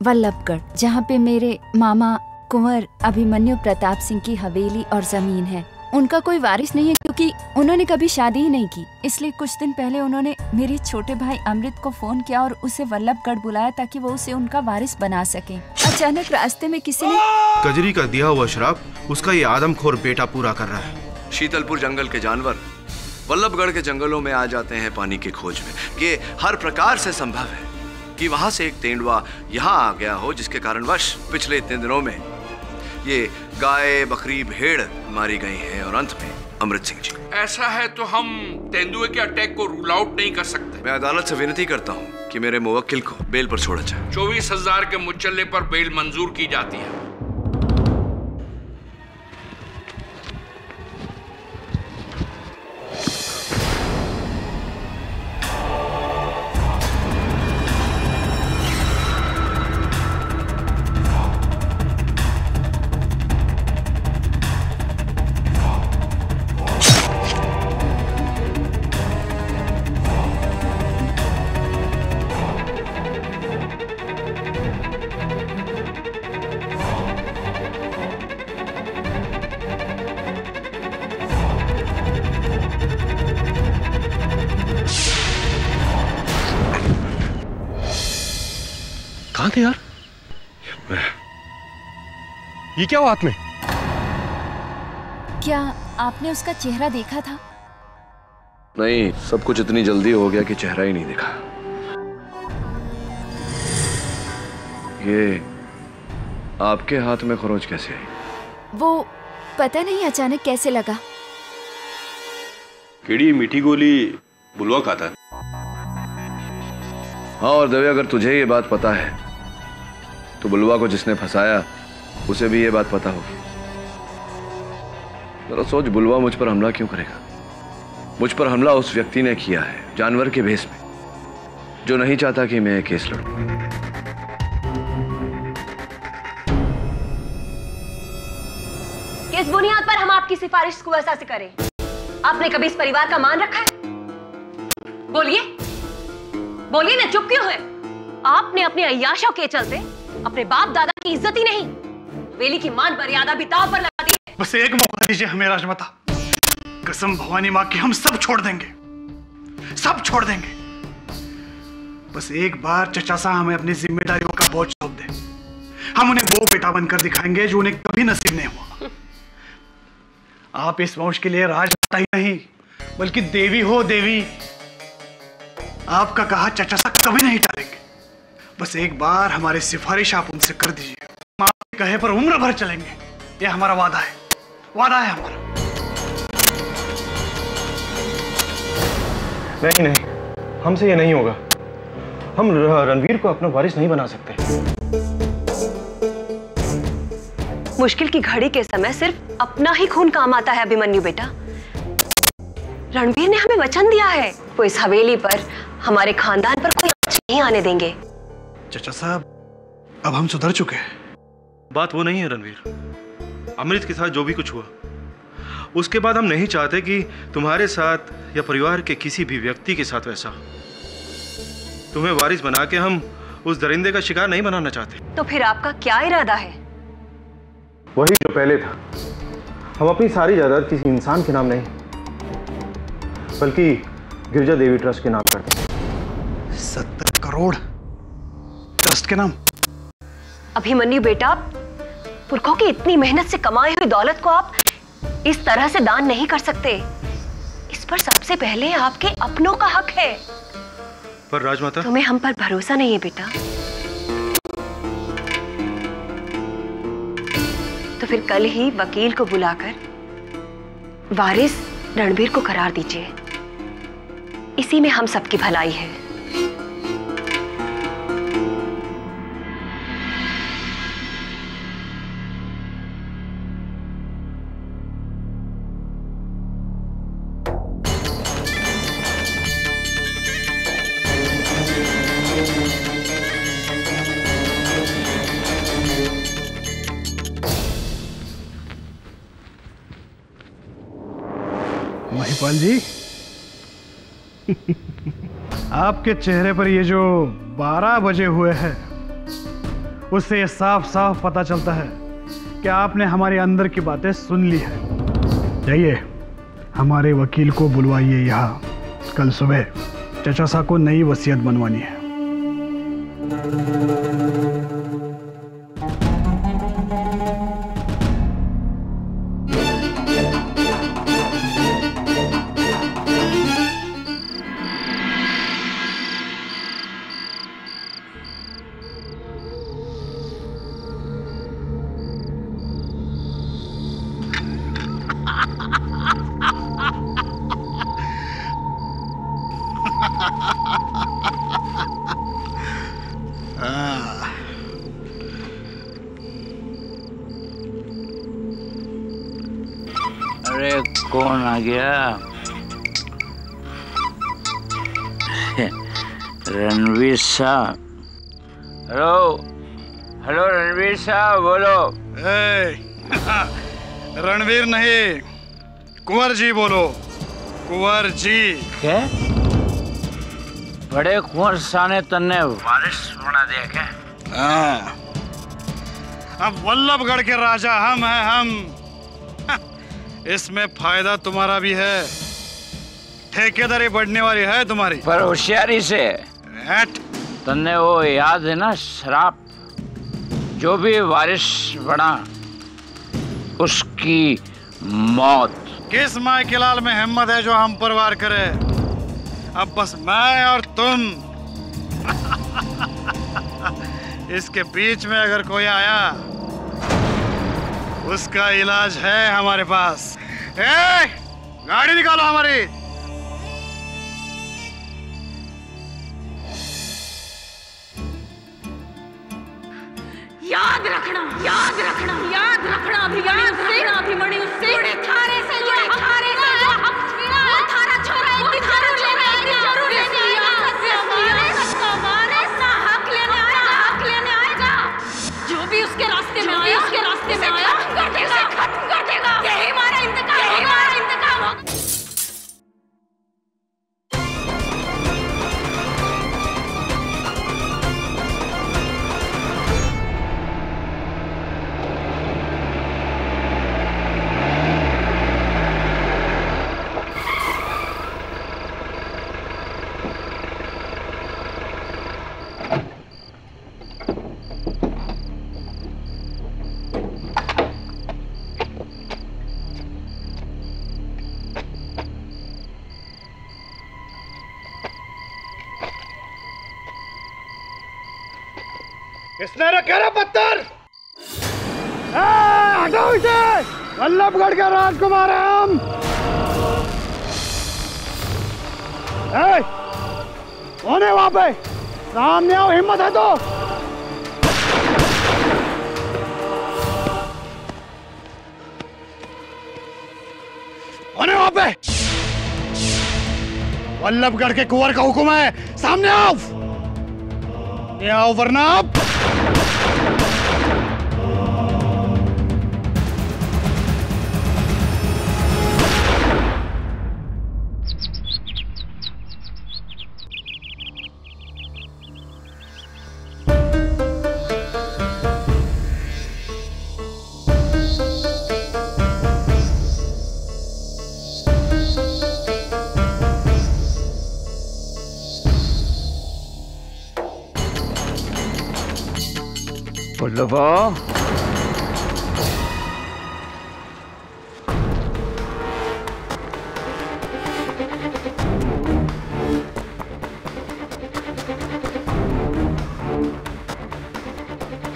वल्लभगढ़, जहाँ पे मेरे मामा कुंवर अभिमन्यु प्रताप सिंह की हवेली और जमीन है। उनका कोई वारिस नहीं है क्योंकि उन्होंने कभी शादी ही नहीं की। इसलिए कुछ दिन पहले उन्होंने मेरे छोटे भाई अमृत को फोन किया और उसे वल्लभगढ़ बुलाया ताकि वो उसे उनका वारिस बना सके। अचानक रास्ते में किसी ने कजरी का दिया हुआ शराब उसका ये आदमखोर बेटा पूरा कर रहा है। शीतलपुर जंगल के जानवर वल्लभगढ़ के जंगलों में आ जाते हैं पानी की खोज में। ये हर प्रकार से संभव है कि वहां से एक तेंदुआ यहाँ आ गया हो, जिसके कारणवश पिछले इतने दिनों में ये गाय, बकरी, भेड़ मारी गई हैं और अंत में अमृत सिंह जी। ऐसा है तो हम तेंदुए के अटैक को रूल आउट नहीं कर सकते। मैं अदालत से विनती करता हूँ कि मेरे मुवक्किल को बेल पर छोड़ा जाए। 24,000 के मुचल्ले पर बेल मंजूर की जाती है। कहाँ थे यार? ये क्या हुआ हाथ में? क्या आपने उसका चेहरा देखा था? नहीं, सब कुछ इतनी जल्दी हो गया कि चेहरा ही नहीं दिखा। ये आपके हाथ में खरोंच कैसे आई? वो पता नहीं अचानक कैसे लगा। केड़ी मीठी गोली बुलवा खाता है। हाँ, और दवे, अगर तुझे ये बात पता है तो बुलवा को जिसने फंसाया उसे भी ये बात पता होगी। जरा सोच, बुलवा मुझ पर हमला क्यों करेगा? मुझ पर हमला उस व्यक्ति ने किया है, जानवर के भेष में, जो नहीं चाहता कि मैं केस लड़ूं। किस बुनियाद पर हम आपकी सिफारिश को ऐसा से करें? आपने कभी इस परिवार का मान रखा है? बोलिए, बोलिए ना, चुप क्यों है? आपने अपने अय्याशों के चलते अपने बाप दादा की इज्जत ही नहीं, वेली की मान मर्यादा भी दांव पर लगा दी है। बस एक मौका दीजिए हमें राजमाता। कसम भवानी माँ की, हम सब छोड़ देंगे, सब छोड़ देंगे। बस एक बार चचा सा हमें अपनी जिम्मेदारियों का बोझ सौंप दे। हम उन्हें वो बेटा बनकर दिखाएंगे जो उन्हें कभी नसीब नहीं हुआ। आप इस वंश के लिए राजमाता ही नहीं बल्कि देवी हो, देवी। आपका कहा चचा सा कभी नहीं टालेंगे। बस एक बार हमारी सिफारिश आप उनसे कर दीजिए। हम आपके कहे पर उम्र भर चलेंगे, ये हमारा वादा है, वादा है हमारा। नहीं नहीं, हमसे ये नहीं होगा। हम रणवीर को अपना वारिस नहीं बना सकते। मुश्किल की घड़ी के समय सिर्फ अपना ही खून काम आता है अभिमन्यु बेटा। रणवीर ने हमें वचन दिया है, वो इस हवेली पर, हमारे खानदान पर कोई आंच नहीं आने देंगे। चचा साहब, अब हम सुधर चुके हैं। बात वो नहीं है रणवीर। अमृत के साथ जो भी कुछ हुआ, उसके बाद हम नहीं चाहते कि तुम्हारे साथ या परिवार के किसी भी व्यक्ति के साथ वैसा। तुम्हें वारिस बना के हम उस दरिंदे का शिकार नहीं बनाना चाहते। तो फिर आपका क्या इरादा है? वही जो पहले था। हम अपनी सारी जायदाद किसी इंसान के नाम नहीं बल्कि गिरजा देवी ट्रस्ट के नाम करते हैं। 70 करोड़ ट्रस्ट के नाम? अभिमन्यु बेटा, पुरखों की इतनी मेहनत से कमाई हुई दौलत को आप इस तरह से दान नहीं कर सकते। इस पर सबसे पहले आपके अपनों का हक है। पर राजमाता, तुम्हें हम पर भरोसा नहीं है बेटा? तो फिर कल ही वकील को बुलाकर वारिस रणवीर को करार दीजिए। इसी में हम सबकी भलाई है। महिपाल जी, आपके चेहरे पर ये जो 12 बजे हुए हैं, उससे ये साफ साफ पता चलता है कि आपने हमारे अंदर की बातें सुन ली है। जाइए, हमारे वकील को बुलवाइए यहाँ। कल सुबह चचा साहब को नई वसीयत बनवानी है। अरे कौन आ गया? रणवीर साहब। हेलो हेलो रणवीर साहब, बोलो। रणवीर नहीं, कुंवर जी बोलो। कुंवर जी। क्या? बड़े कुंवर साने तन्ने वारिस बना दिया क्या? हाँ, अब वल्लभगढ़ के राजा हम हैं, हम। इसमें फायदा तुम्हारा भी है, ठेकेदारी बढ़ने वाली है तुम्हारी। पर होशियारी से। तन्ने वो याद है ना शराब, जो भी वारिस बना उसकी मौत। किस माय के लाल में हिम्मत है जो हम पर वार करे? अब बस मैं और तुम। इसके बीच में अगर कोई आया, उसका इलाज है हमारे पास। गाड़ी निकालो हमारी। याद रखना, याद रखना, याद रखना, अभिमन्यु से थारे से जो थारे से जो वो थारा छोरा इनकी जरूर लेने आएगा, जरूर लेने आएगा। हमारे सा हक लेने आएगा, हक लेने आएगा। जो भी उसके रास्ते में आया, उसके रास्ते में आया, खत्म कर देगा। यही हमारा इंतकाम, यही हमारा इंतकाम होगा। किसने रखे रे पत्थर? हटाओ इसे! वल्लभगढ़ के राजकुमार हैं हम। कौन है वहां पे? सामने आओ, हिम्मत है तो। कौन है वहां पे? वल्लभगढ़ के कुंवर का हुक्म है, सामने आओ। ये आओ वरना आप। वल्लभा,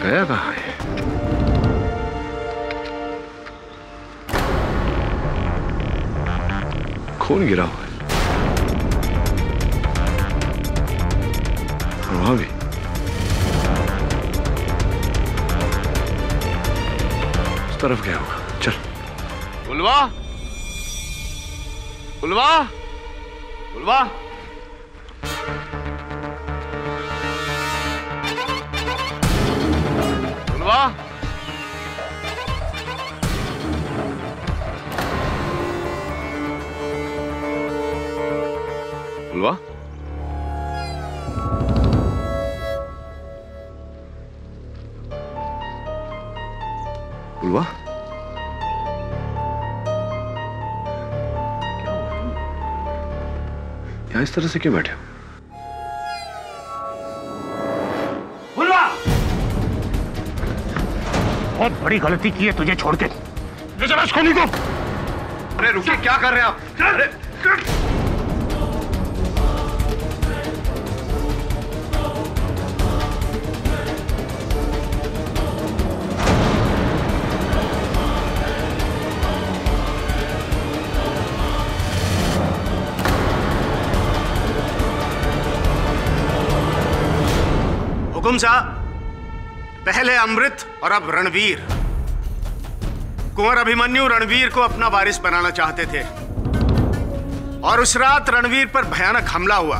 गया कहाँ है? खून गिरा हुआ है। और वहां भी। उस तरफ गया होगा। चल। Uvula, uvula, uvula. Uvula. Uvula. बुलवा, यहाँ इस तरह से क्यों बैठे हो? बुलवा, बहुत बड़ी गलती की है तुझे छोड़ के। ले चला इसको नहीं को। अरे रुकिए, क्या कर रहे हैं आप? अरे हुकुम साहब, पहले अमृत और अब रणवीर। कुंवर अभिमन्यु रणवीर को अपना वारिस बनाना चाहते थे और उस रात रणवीर पर भयानक हमला हुआ।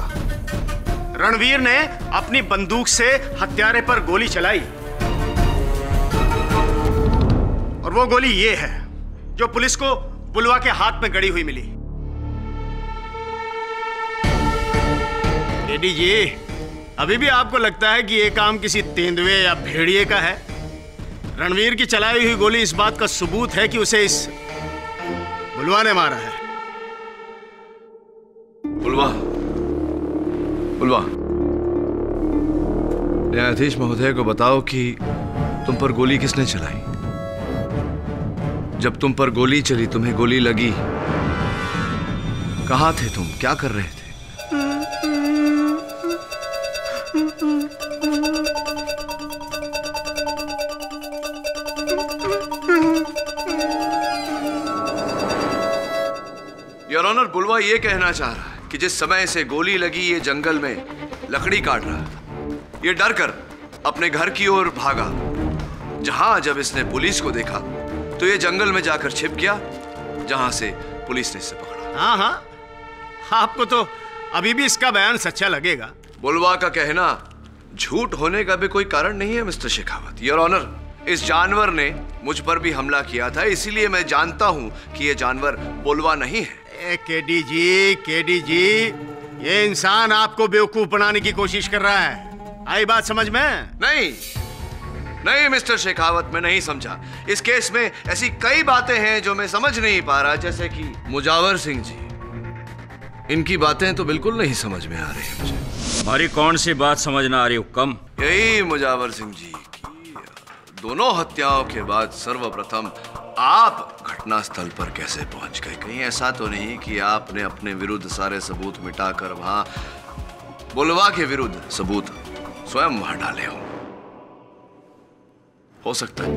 रणवीर ने अपनी बंदूक से हत्यारे पर गोली चलाई और वो गोली ये है जो पुलिस को बुलवा के हाथ में गड़ी हुई मिली। एडीजी, अभी भी आपको लगता है कि ये काम किसी तेंदुए या भेड़िए का है? रणवीर की चलाई हुई गोली इस बात का सबूत है कि उसे इस बुलवा ने मारा है। बुलवा, बुलवा, न्यायाधीश महोदय को बताओ कि तुम पर गोली किसने चलाई? जब तुम पर गोली चली, तुम्हें गोली लगी, कहां थे तुम? क्या कर रहे थे? योर ऑनर, बुलवा ये कहना चाह रहा है कि जिस समय से गोली लगी ये जंगल में लकड़ी काट रहा था। ये डर कर अपने घर की ओर भागा, जहां जब इसने पुलिस को देखा तो ये जंगल में जाकर छिप गया, जहां से पुलिस ने इसे पकड़ा। हाँ हाँ, आपको तो अभी भी इसका बयान सच्चा लगेगा। बुलवा का कहना झूठ होने का भी कोई कारण नहीं है मिस्टर शेखावत। योर ऑनर, इस जानवर ने मुझ पर भी हमला किया था, इसीलिए मैं जानता हूं कि ये जानवर बुलवा नहीं है। केडीजी, ये इंसान आपको बेवकूफ बनाने की कोशिश कर रहा है। आई बात समझ में? नहीं मिस्टर शेखावत, मैं नहीं समझा। इस केस में ऐसी कई बातें हैं जो मैं समझ नहीं पा रहा, जैसे कि मुजावर सिंह जी, इनकी बातें तो बिल्कुल नहीं समझ में आ रही मुझे। हमारी कौन सी बात समझ ना आ रही हुक्म? यही मुजावर सिंह जी की दोनों हत्याओं के बाद सर्वप्रथम आप घटनास्थल पर कैसे पहुंच गए? कहीं ऐसा तो नहीं कि आपने अपने विरुद्ध सारे सबूत मिटाकर वहां बुलवा के विरुद्ध सबूत स्वयं वहां डाले हो सकता है।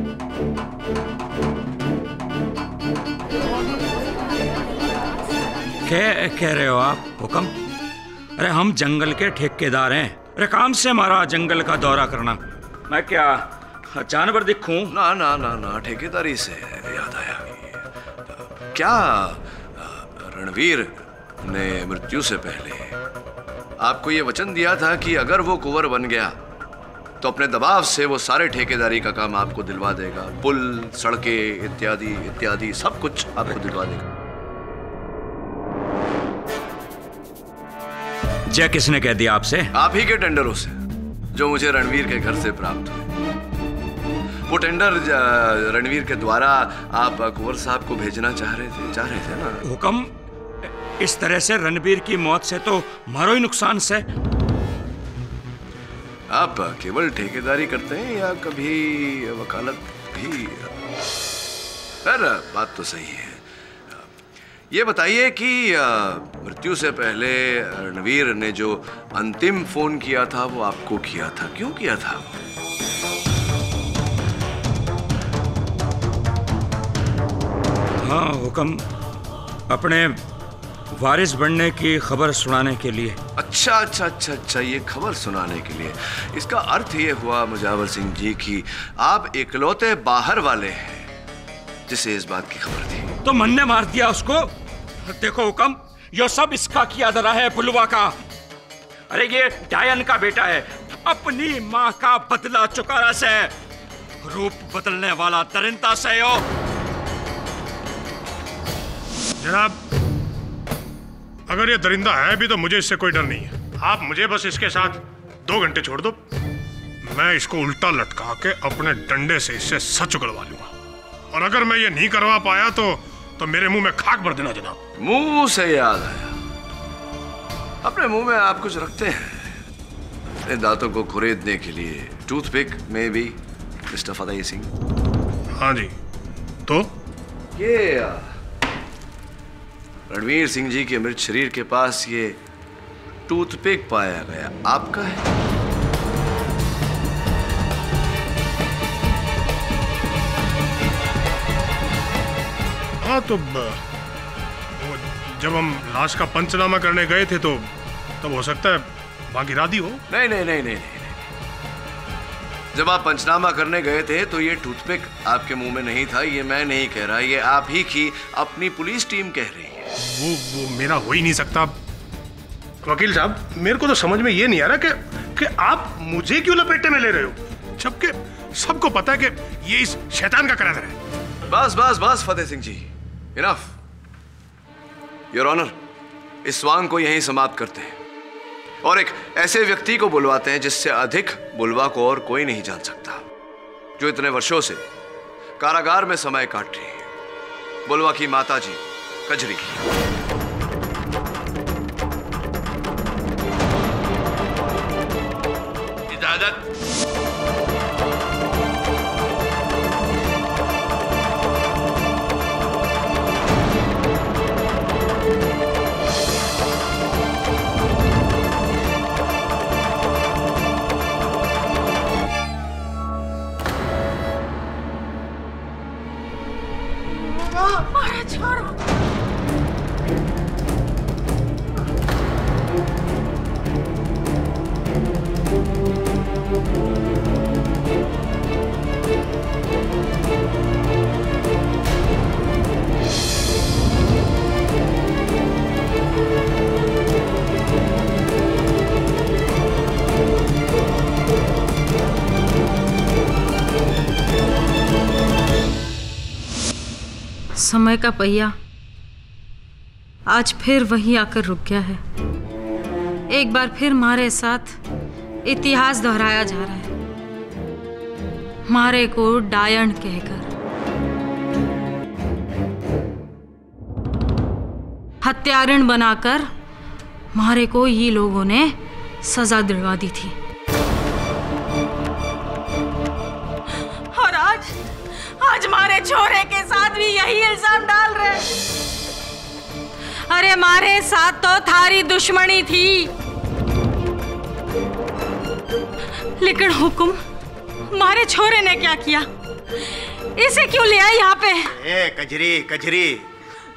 क्या कह रहे हो आप हुक्म? अरे हम जंगल के ठेकेदार हैं। अरे काम से हमारा जंगल का दौरा करना। मैं क्या जानवर दिखूं? ना ना ना ना, ठेकेदारी से याद आया, क्या रणवीर ने मृत्यु से पहले आपको ये वचन दिया था कि अगर वो कुंवर बन गया तो अपने दबाव से वो सारे ठेकेदारी का काम आपको दिलवा देगा? पुल, सड़कें इत्यादि इत्यादि सब कुछ आपको दिलवा देगा। जय किसने कह दिया आपसे? आप ही के टेंडरों से जो मुझे रणवीर के घर से प्राप्त हुए। वो टेंडर रणवीर के द्वारा आप कुंवर साहब को भेजना चाह रहे थे ना? हुक्म, इस तरह से रणवीर की मौत से तो मारो ही नुकसान से। आप केवल ठेकेदारी करते हैं या कभी वकालत भी? खैर, बात तो सही है। ये बताइए कि मृत्यु से पहले रणवीर ने जो अंतिम फोन किया था वो आपको किया था, क्यों किया था? हाँ हुक्म, अपने वारिस बनने की खबर सुनाने के लिए। अच्छा, ये खबर सुनाने के लिए। इसका अर्थ ये हुआ मुजावर सिंह जी कि आप इकलौते बाहर वाले हैं जिसे इस बात की खबर थी। तो मन ने मार दिया उसको। देखो हुक्म, ये सब इसका किया धरा है, बुलवा का। अरे ये डायन का बेटा है, अपनी माँ का बदला चुका से, रूप बदलने वाला दरिंदा से हो। जनाब, अगर ये दरिंदा है भी तो मुझे इससे कोई डर नहीं है। आप मुझे बस इसके साथ 2 घंटे छोड़ दो, मैं इसको उल्टा लटका के अपने डंडे से इससे सच उगलवा लूंगा। और अगर मैं ये नहीं करवा पाया तो मेरे मुंह में खाक भर देना जनाब। मुंह से याद आया, अपने मुंह में आप कुछ रखते हैं इन दांतों को खुरेदने के लिए? टूथपिक में भी मिस्टर फतेह सिंह? हाँ जी। तो ये रणवीर सिंह जी के मृत शरीर के पास ये टूथपिक पाया गया, आपका है? हाँ, तो जब हम लाश का पंचनामा करने गए थे तो तब हो सकता है भागीरथी हो। नहीं नहीं नहीं नहीं नहीं, जब आप पंचनामा करने गए थे तो ये टूथपिक आपके मुंह में नहीं था। ये मैं नहीं कह रहा, ये आप ही की अपनी पुलिस टीम कह रही है। वो मेरा हो ही नहीं सकता। वकील साहब, मेरे को तो समझ में ये नहीं आ रहा कि आप मुझे क्यों लपेटे में ले रहे हो, जबकि सबको पता है कि ये इस शैतान का करार है। बस बस बस फतेह सिंह जी, इनफ। योर ऑनर, इस स्वांग को यहीं समाप्त करते हैं और एक ऐसे व्यक्ति को बुलवाते हैं जिससे अधिक बुलवा को और कोई नहीं जान सकता, जो इतने वर्षों से कारागार में समय काट रही है। बुलवा की माता जी कजरी। इजाजत। मारा छोड़ो। समय का पहिया आज फिर वहीं आकर रुक गया है। एक बार फिर हमारे साथ इतिहास दोहराया जा रहा है, मारे को डायन कहकर। हत्यारण बनाकर मारे को ये लोगों ने सजा दिलवा दी थी। और आज मारे छोरे के साथ भी यही इल्जाम डाल रहे। अरे मारे साथ तो थारी दुश्मनी थी, लेकिन हुक्म मारे छोरे ने क्या किया? इसे क्यों ले आया यहाँ पे? ए कजरी,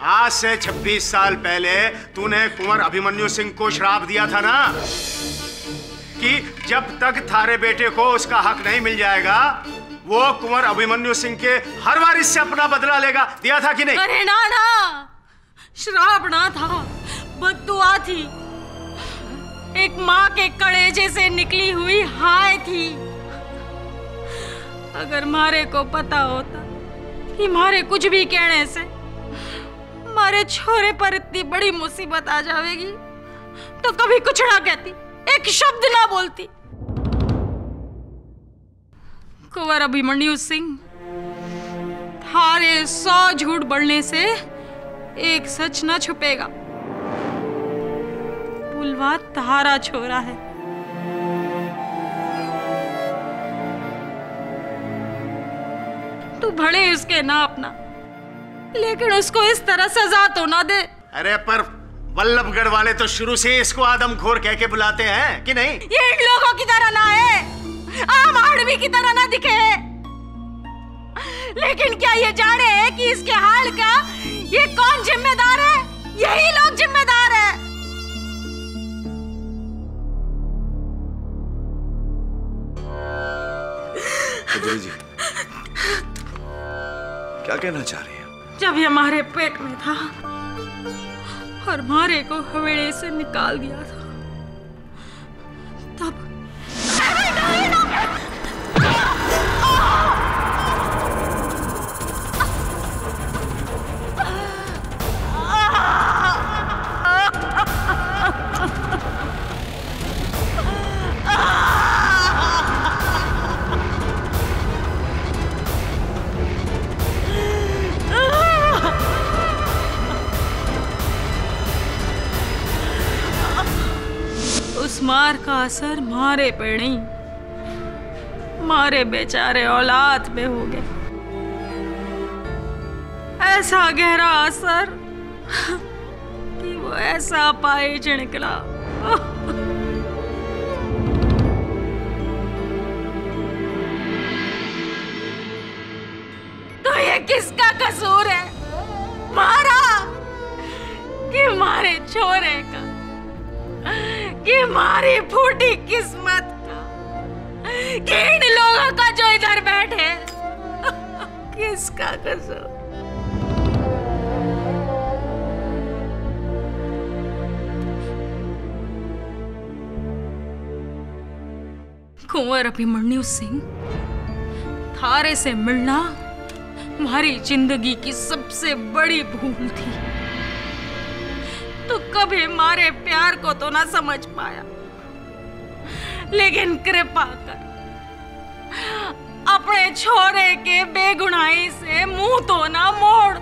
आज से 26 साल पहले तूने कुंवर अभिमन्यु सिंह को श्राप दिया था ना कि जब तक थारे बेटे को उसका हक नहीं मिल जाएगा वो कुंवर अभिमन्यु सिंह के हर वारिस से अपना बदला लेगा। दिया था कि नहीं? अरे ना, श्राप ना था, बद्दुआ थी। एक माँ के कलेजे से निकली हुई हाय थी। अगर मारे को पता होता कि मारे कुछ भी कहने से मारे छोरे पर इतनी बड़ी मुसीबत आ जाएगी तो कभी कुछ ना कहती, एक शब्द ना बोलती। कुंवर अभिमन्यु सिंह, थारे 100 झूठ बढ़ने से एक सच ना छुपेगा। बुलवा तारा छोरा है। तू भले उसके ना अपना, लेकिन उसको इस तरह सजा तो ना दे। अरे पर वल्लभगढ़ वाले तो शुरू से इसको आदमखोर कह के बुलाते हैं कि नहीं? ये इन लोगों की तरह ना है, आम आदमी की तरह ना दिखे, लेकिन क्या ये जाने कि इसके हाल का ये कौन जिम्मेदार है? यही लोग जिम्मेदार है। जी क्या कहना चाह रही हैं? जब ये हमारे पेट में था और मारे को हवेली से निकाल दिया था, तब उस मार का असर मारे पे नहीं, मारे बेचारे औलाद पे हो गया। ऐसा गहरा असर कि वो ऐसा पाए निकला। तो ये किसका कसूर है, मारा कि मारे छोरे का, कि मारी फूटी किस्मत का, कि इन लोगों का जो इधर बैठे, किसका कसूर? कुंवर अभिमन्यु सिंह, थारे से मिलना हमारी जिंदगी की सबसे बड़ी भूल थी। तो कभी हमारे प्यार को तो ना समझ पाया, लेकिन कृपा कर अपने छोरे के बेगुनाही से मुंह तो ना मोड़,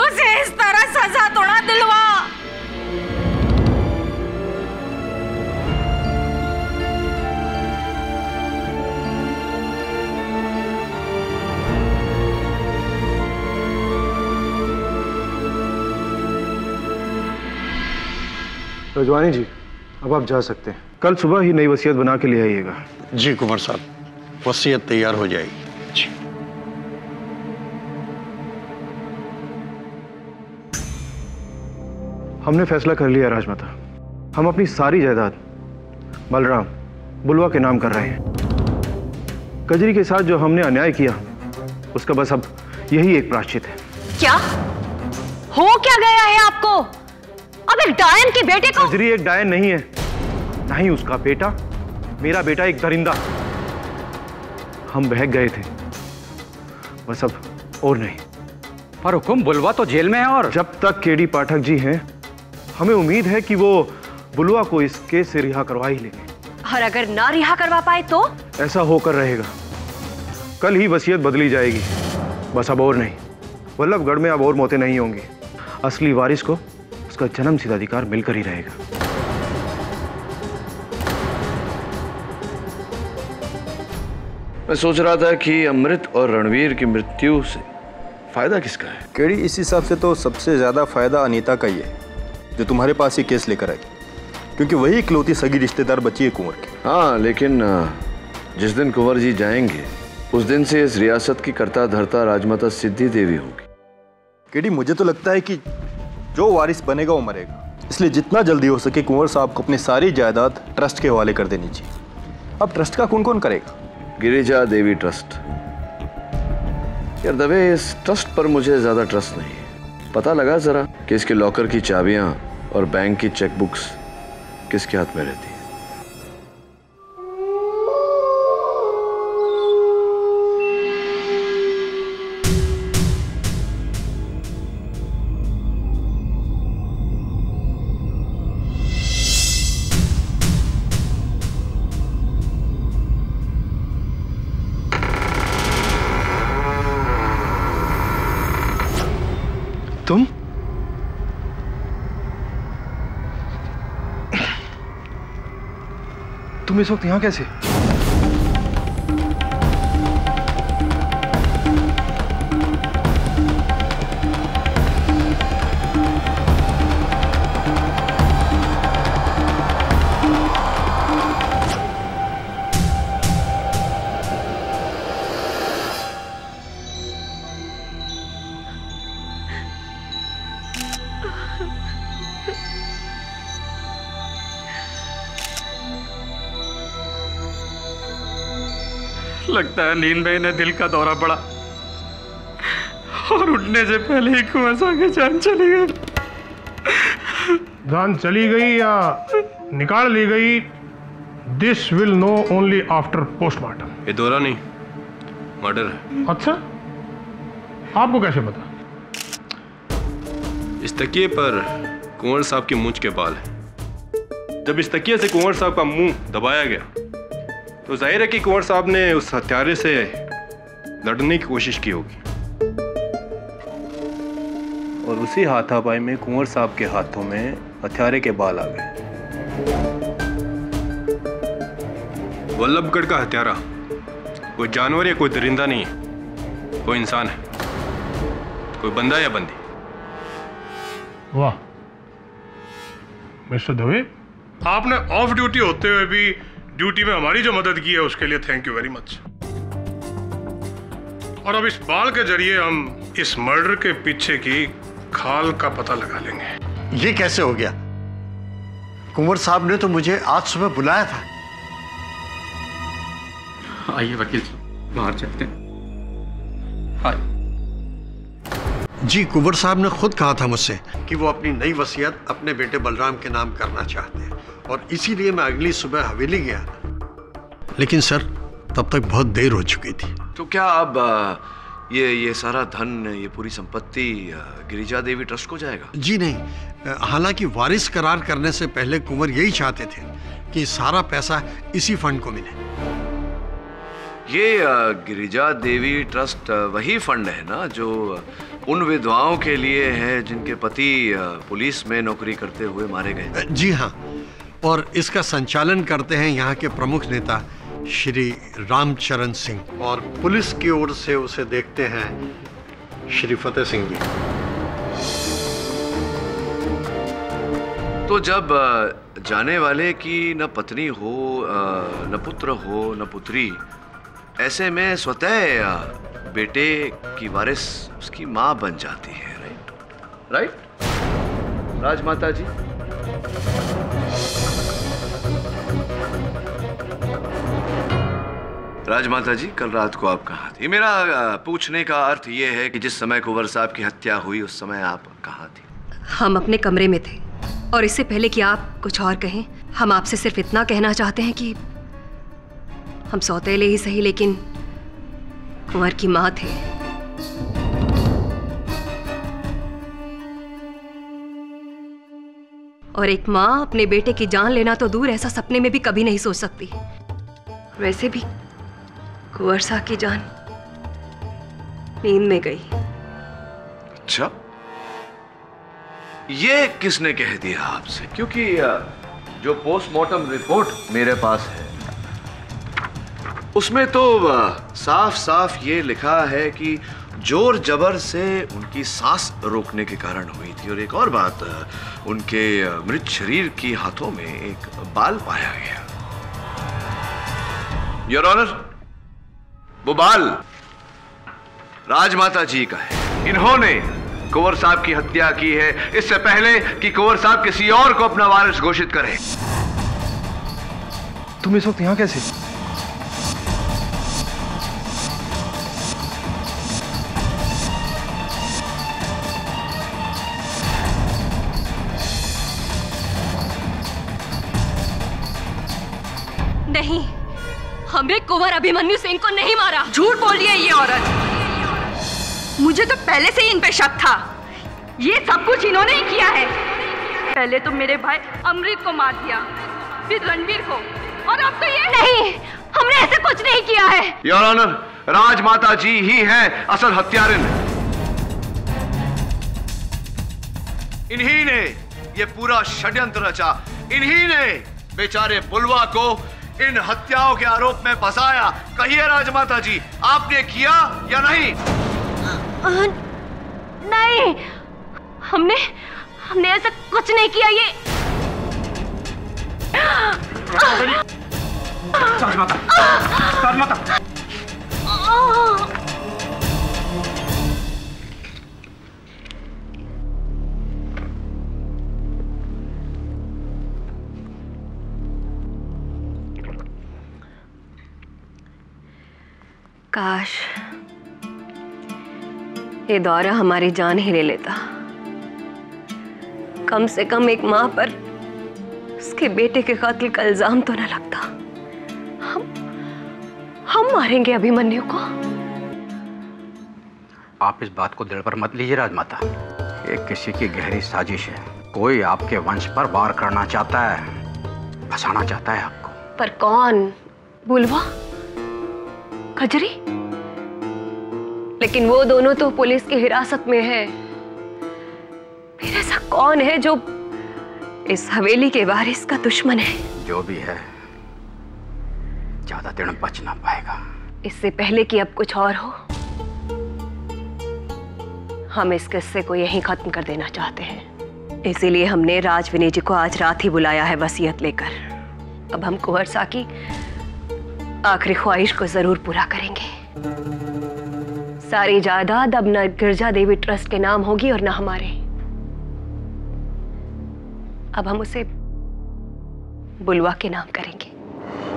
उसे इस तरह सजा तो ना दिलवा। रजवानी जी, अब आप जा सकते हैं। कल सुबह ही नई वसीयत बना के ले आइएगा। जी कुंवर साहब, वसीयत तैयार हो जाएगी। जी। हमने फैसला कर लिया राजमाता, हम अपनी सारी जायदाद बलराम बुलवा के नाम कर रहे हैं। कजरी के साथ जो हमने अन्याय किया उसका बस अब यही एक प्रायश्चित है। क्या हो क्या गया है आपको? अब एक डायन के बेटे को? कजरी एक डायन नहीं है, नहीं उसका बेटा, मेरा बेटा एक दरिंदा। हम बहक गए थे, बस अब और नहीं। पर हुकुम, बुलवा तो जेल में है और जब तक केडी पाठक जी हैं हमें उम्मीद है कि वो बुलवा को इस केस से रिहा करवा ही लेंगे। और अगर ना रिहा करवा पाए तो? ऐसा होकर रहेगा, कल ही वसीयत बदली जाएगी, बस अब और नहीं। वल्लभगढ़ में अब और मौतें नहीं होंगी, असली वारिस को उसका जन्म सिद्ध अधिकार मिलकर ही रहेगा। मैं सोच रहा था कि अमृत और रणवीर की मृत्यु से फायदा किसका है? केडी, इस हिसाब से तो सबसे ज्यादा फायदा अनीता का ही है, जो तुम्हारे पास ये केस लेकर आई, क्योंकि वही इकलौती सगी रिश्तेदार बची है कुंवर की। हाँ, लेकिन जिस दिन कुंवर जी जाएंगे उस दिन से इस रियासत की कर्ता धर्ता राजमाता सिद्धि देवी होगी। केडी, मुझे तो लगता है कि जो वारिस बनेगा वो मरेगा, इसलिए जितना जल्दी हो सके कुंवर साहब को अपनी सारी जायदाद ट्रस्ट के हवाले कर देनी चाहिए। अब ट्रस्ट का कौन कौन करेगा? गिरिजा देवी ट्रस्ट। यार दवे, इस ट्रस्ट पर मुझे ज्यादा ट्रस्ट नहीं है। पता लगा जरा कि इसके लॉकर की चाबियां और बैंक की चेकबुक्स किसके हाथ में रहती है? तुम इस वक्त यहाँ कैसे? लगता है नींद में इन्हें दिल का दौरा पड़ा और उठने से पहले ही कुंवर साहब की जान चली गई। जान चली गई या निकाल ली गई, this will know only after postmortem. ये दौरा नहीं, मर्डर है। अच्छा, आपको कैसे पता? इस तकिए पर कुंवर साहब की मूंछ के बाल हैं। जब इस तकिए से कुंवर साहब का मुंह दबाया गया तो जाहिर है कि कुंवर साहब ने उस हत्यारे से लड़ने की कोशिश की होगी, और उसी हाथापाई में कुंवर साहब के हाथों में हत्यारे के बाल आ गए। वल्लभगढ़ का हत्यारा कोई जानवर या कोई दरिंदा नहीं है, कोई इंसान है, कोई बंदा या बंदी। वाह मिस्टर दवे, आपने ऑफ ड्यूटी होते हुए भी ड्यूटी में हमारी जो मदद की है उसके लिए थैंक यू वेरी मच। और अब इस बाल के जरिए हम इस मर्डर के पीछे की खाल का पता लगा लेंगे। ये कैसे हो गया? कुंवर साहब ने तो मुझे आज सुबह बुलाया था। आइए वकील साहब, बाहर चलते हैं। जी, कुंवर साहब ने खुद कहा था मुझसे कि वो अपनी नई वसीयत अपने बेटे बलराम के नाम करना चाहते हैं, और इसीलिए मैं अगली सुबह हवेली गया। लेकिन सर, तब तक बहुत देर हो चुकी थी। तो क्या अब ये सारा धन, ये पूरी संपत्ति गिरिजा देवी ट्रस्ट को जाएगा? जी नहीं, हालांकि वारिस करार करने से पहले कुंवर यही चाहते थे कि सारा पैसा इसी फंड को मिले। ये गिरिजा देवी ट्रस्ट वही फंड है ना जो उन विधवाओं के लिए है जिनके पति पुलिस में नौकरी करते हुए मारे गए? जी हाँ, और इसका संचालन करते हैं यहाँ के प्रमुख नेता श्री रामचरण सिंह, और पुलिस की ओर से उसे देखते हैं श्री फतेह सिंह जी। तो जब जाने वाले की न पत्नी हो, न पुत्र हो, न पुत्री, ऐसे में स्वतः बेटे की वारिस उसकी मां बन जाती है। राइट राजमाता जी? राजमाता जी, कल रात को आप कहाँ थी? मेरा पूछने का अर्थ ये है कि जिस समय कुंवर साहब की हत्या हुई उस समय आप कहाँ थी? हम अपने कमरे में थे, और इससे पहले कि आप कुछ और कहें, हम आपसे सिर्फ इतना कहना चाहते हैं कि हम सौतेले ही सही लेकिन कुंवर की मां थे। और एक मां अपने बेटे की जान लेना तो दूर, ऐसा सपने में भी कभी नहीं सोच सकती। वैसे भी कुंवर साहब की जान नींद में गई। अच्छा, ये किसने कह दिया आपसे? क्योंकि जो पोस्टमार्टम रिपोर्ट मेरे पास है उसमें तो साफ साफ ये लिखा है कि जोर जबर से उनकी सांस रोकने के कारण हुई थी। और एक और बात, उनके मृत शरीर की हाथों में एक बाल पाया गया। योर ऑनर, वो बाल राजमाता जी का है। इन्होंने कुंवर साहब की हत्या की है इससे पहले कि कुंवर साहब किसी और को अपना वारिस घोषित करें। तुम इस वक्त यहां कैसे? नहीं, हमने कुंवर अभिमन्यु सिंह को नहीं मारा। झूठ बोल रही है ये औरत। मुझे तो पहले से ही इन पे शक था। ये सब कुछ इन्होंने ही किया है। पहले तो मेरे भाई अमृत को मार दिया, फिर रणवीर को, और अब तो ये। नहीं, हमने ऐसे कुछ नहीं किया है। योर ऑनर, राजमाता जी ही हैं असल हत्यारिन। इन्हीं ने ये पूरा षड्यंत्र रचा। इन्हीं ने बेचारे बुलवा को इन हत्याओं के आरोप में फंसाया। कहिए राजमाता जी, आपने किया या नहीं? नहीं, हमने ऐसा कुछ नहीं किया। ये राजमाता, राजमाता। काश ये दौरा हमारी जान ही ले लेता। कम से कम एक मां पर उसके बेटे के कातिल का इल्जाम तो न लगता। हम मारेंगे अभिमन्यु को। आप इस बात को दिल पर मत लीजिए राजमाता। ये किसी की गहरी साजिश है। कोई आपके वंश पर वार करना चाहता है, फंसाना चाहता है आपको। पर कौन? बुलवा, खजरी? लेकिन वो दोनों तो पुलिस की हिरासत में है। फिर ऐसा कौन है जो इस हवेली के वारिस का दुश्मन है? जो भी है, ज्यादा दिन बच ना पाएगा। इससे पहले कि अब कुछ और हो, हम इस किस्से को यहीं खत्म कर देना चाहते हैं। इसीलिए हमने राजविनय जी को आज रात ही बुलाया है वसीयत लेकर। अब हम कुंवर सा की आखिरी ख्वाहिश को जरूर पूरा करेंगे। सारी जायदाद अब न गिरजा देवी ट्रस्ट के नाम होगी और न हमारे। अब हम उसे बुलवा के नाम करेंगे।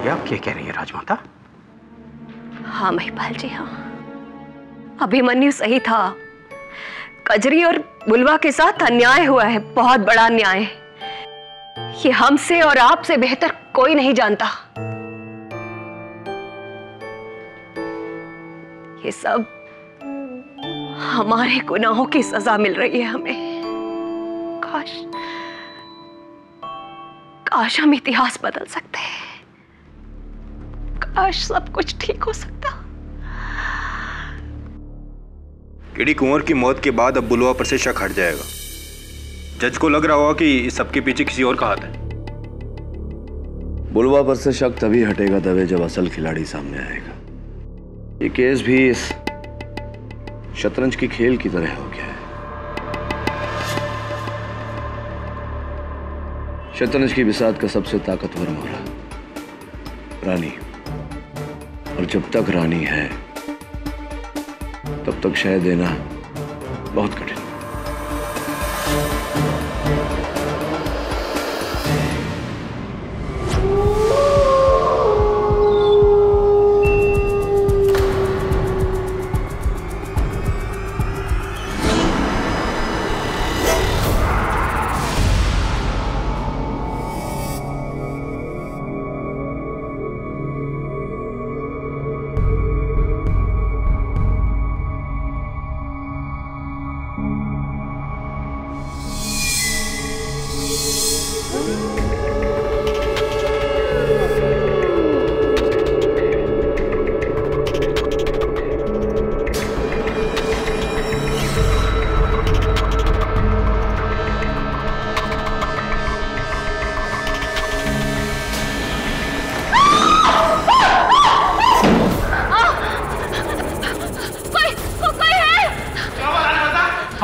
ये आप क्या कह रही है राजमाता? हाँ महिपाल जी, हाँ, अभिमन्यु सही था। कजरी और बुलवा के साथ अन्याय हुआ है, बहुत बड़ा अन्याय। ये हमसे और आपसे बेहतर कोई नहीं जानता। ये सब हमारे गुनाहों की सजा मिल रही है हमें। काश हम इतिहास बदल सकते हैं। काश सब कुछ ठीक हो सकता। केडी कुंवर की मौत के बाद अब बुलवा पर से शक हट जाएगा। जज को लग रहा होगा कि इस सबके पीछे किसी और का हाथ है। बुलवा पर से शक तभी हटेगा तभी जब असल खिलाड़ी सामने आएगा। ये केस भी इस शतरंज की खेल की तरह हो गया है। शतरंज की बिसात का सबसे ताकतवर मोहरा रानी, और जब तक रानी है तब तक शह देना बहुत कठिन।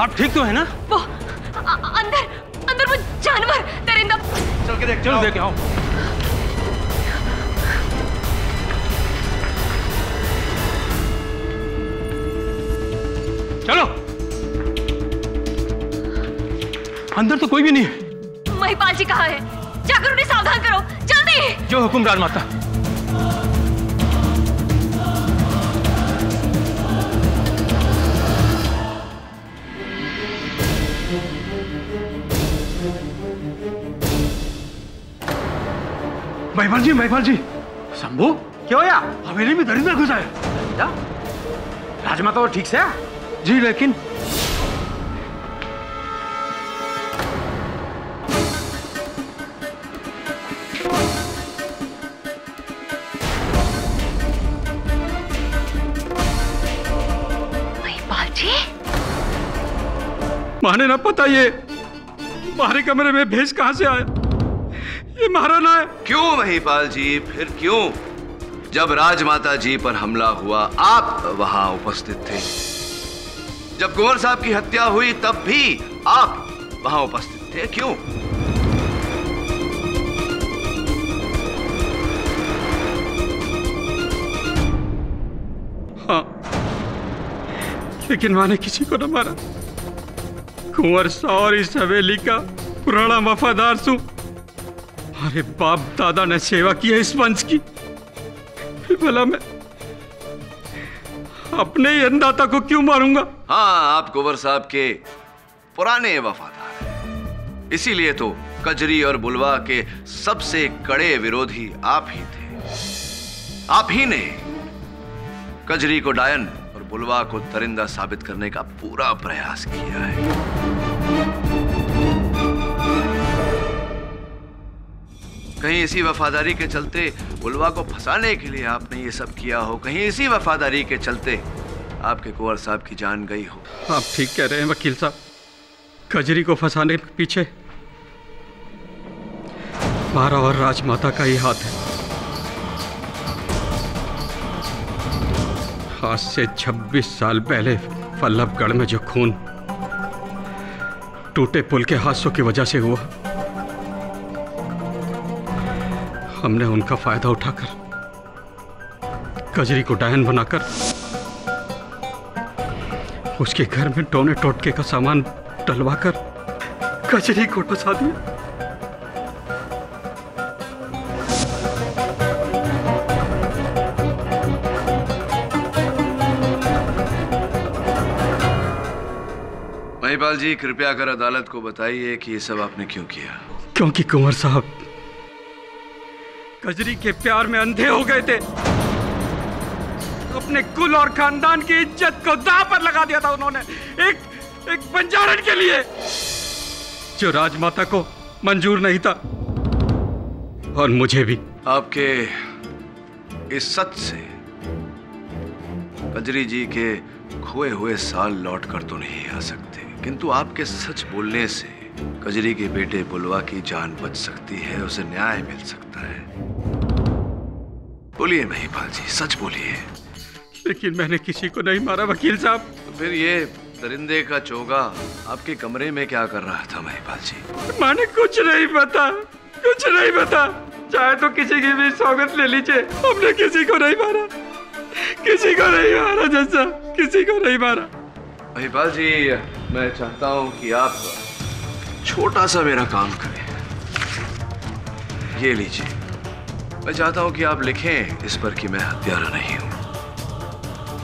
आप ठीक तो है ना? वो अंदर वो जानवर दरिंदा। चल के देख, चलो देख आओ। चलो। अंदर तो कोई भी नहीं है। महिपाल जी कहाँ है? जाकर उन्हें सावधान करो, जल्दी। जो हुकुम राजमाता। महिपाल जी। शंभू, क्या होया? हवेली में दरिंदा घुसा है। राजमाता वो ठीक से है? जी, लेकिन महिपाल जी, माने ना पता ये हमारे कमरे में भेज कहां से आया? ये महाराना है। क्यों महिपाल जी, फिर क्यों? जब राजमाता जी पर हमला हुआ आप वहां उपस्थित थे। जब कुंवर साहब की हत्या हुई तब भी आप वहां उपस्थित थे। क्यों? हाँ, लेकिन माने किसी को न मारा। कुंवर साहब और इस हवेली का पुराना वफादार सू। अरे बाप दादा ने सेवा की है इस वंश की, फिर भला मैं अपने ही अन्नदाता को क्यों मारूंगा? हाँ, आप कुंवर साहब के पुराने वफादार हैं। इसीलिए तो कजरी और बुलवा के सबसे कड़े विरोधी आप ही थे। आप ही ने कजरी को डायन और बुलवा को दरिंदा साबित करने का पूरा प्रयास किया है। कहीं इसी वफादारी के चलते बुलवा को फंसाने के लिए आपने ये सब किया हो, कहीं इसी वफादारी के चलते आपके कुंवर साहब की जान गई हो। आप ठीक कह रहे हैं वकील साहब। कजरी को फंसाने के पीछे हमारा और राजमाता का ही हाथ है। आज से 26 साल पहले वल्लभगढ़ में जो खून टूटे पुल के हादसों की वजह से हुआ, हमने उनका फायदा उठाकर कजरी को डायन बनाकर उसके घर में टोने टोटके का सामान डलवाकर कजरी को फंसा दिया। महिपाल जी, कृपया कर अदालत को बताइए कि ये सब आपने क्यों किया। क्योंकि कुंवर साहब कजरी के प्यार में अंधे हो गए थे। अपने कुल और खानदान की इज्जत को दांव पर लगा दिया था उन्होंने, एक बंजारन के लिए जो राजमाता को मंजूर नहीं था, और मुझे भी। आपके इस सच से कजरी जी के खोए हुए साल लौट कर तो नहीं आ सकते, किंतु आपके सच बोलने से कजरी के बेटे बुलवा की जान बच सकती है, उसे न्याय मिल सकता है। बोलिए महिपाल जी, सच बोलिए। लेकिन मैंने किसी को नहीं मारा वकील साहब। तो फिर ये दरिंदे का चोगा आपके कमरे में क्या कर रहा था महिपाल जी? माने कुछ नहीं पता, कुछ नहीं पता। चाहे तो किसी की भी सौगत ले लीजिए, हमने किसी को नहीं मारा, किसी को नहीं मारा जैसा, किसी को नहीं मारा। महिपाल जी, मैं चाहता हूँ कि आप छोटा सा मेरा काम करें। ये लीजिए, मैं चाहता हूँ कि आप लिखें इस पर कि मैं हत्यारा नहीं हूँ।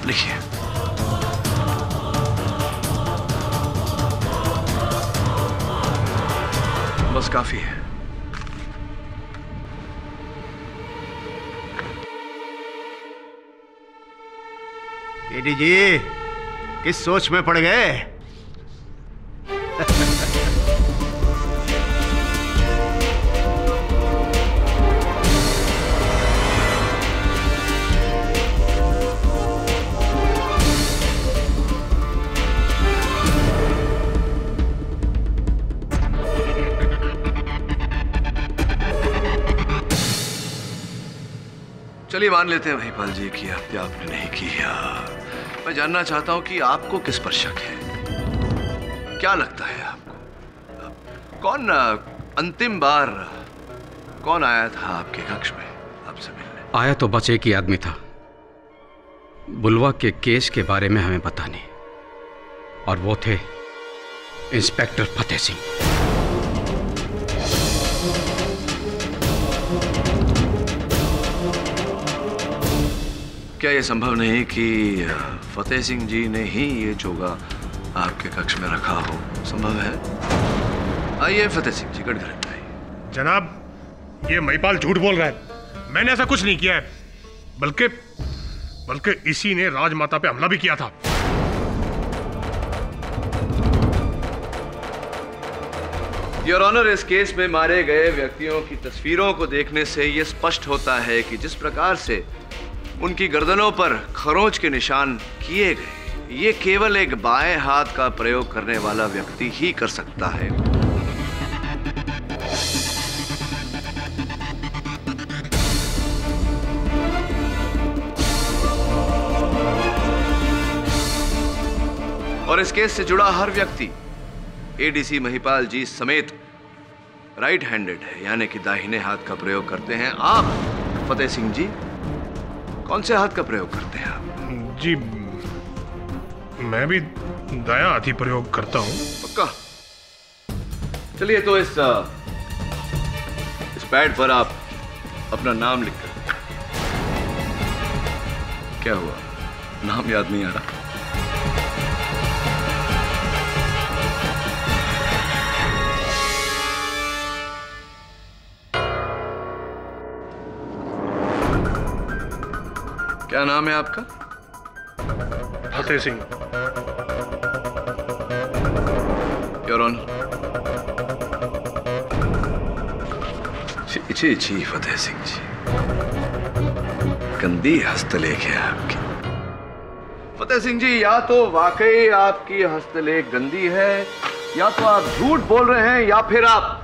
लिखिए। बस काफी है। एडी जी, किस सोच में पड़ गए? चलिए मान लेते हैं महिपाल जी कि हत्या आपने नहीं की है। मैं जानना चाहता हूं कि आपको किस पर शक है। क्या लगता है आपको? कौन अंतिम बार कौन आया था आपके कक्ष में आपसे मिलने? आया तो बस एक ही आदमी था। बुलवा के केस के बारे में हमें पता नहीं, और वो थे इंस्पेक्टर फतेह सिंह। क्या यह संभव नहीं कि फतेह सिंह जी ने ही ये चोगा आपके कक्ष में रखा हो? संभव है। आइए फतेह सिंह जी, गड़गड़ आइए। जनाब, ये महिपाल झूठ बोल रहा है। मैंने ऐसा कुछ नहीं किया है, बल्कि इसी ने राजमाता पे हमला भी किया था। योर ऑनर, इस केस में मारे गए व्यक्तियों की तस्वीरों को देखने से यह स्पष्ट होता है कि जिस प्रकार से उनकी गर्दनों पर खरोंच के निशान किए गए, ये केवल एक बाएं हाथ का प्रयोग करने वाला व्यक्ति ही कर सकता है। और इस केस से जुड़ा हर व्यक्ति एडीसी महिपाल जी समेत राइट हैंडेड है, यानी कि दाहिने हाथ का प्रयोग करते हैं। आप फतेह सिंह जी कौन से हाथ का प्रयोग करते हैं आप? जी, मैं भी दायां हाथ ही प्रयोग करता हूं। पक्का? चलिए, तो इस पैड पर आप अपना नाम लिख कर। क्या हुआ, नाम याद नहीं आ रहा? क्या नाम है आपका? फतेह सिंह। Your honour. जी जी फतेह सिंह जी, गंदी हस्तलेख है आपकी। फतेह सिंह जी, या तो वाकई आपकी हस्तलेख गंदी है, या तो आप झूठ बोल रहे हैं, या फिर आप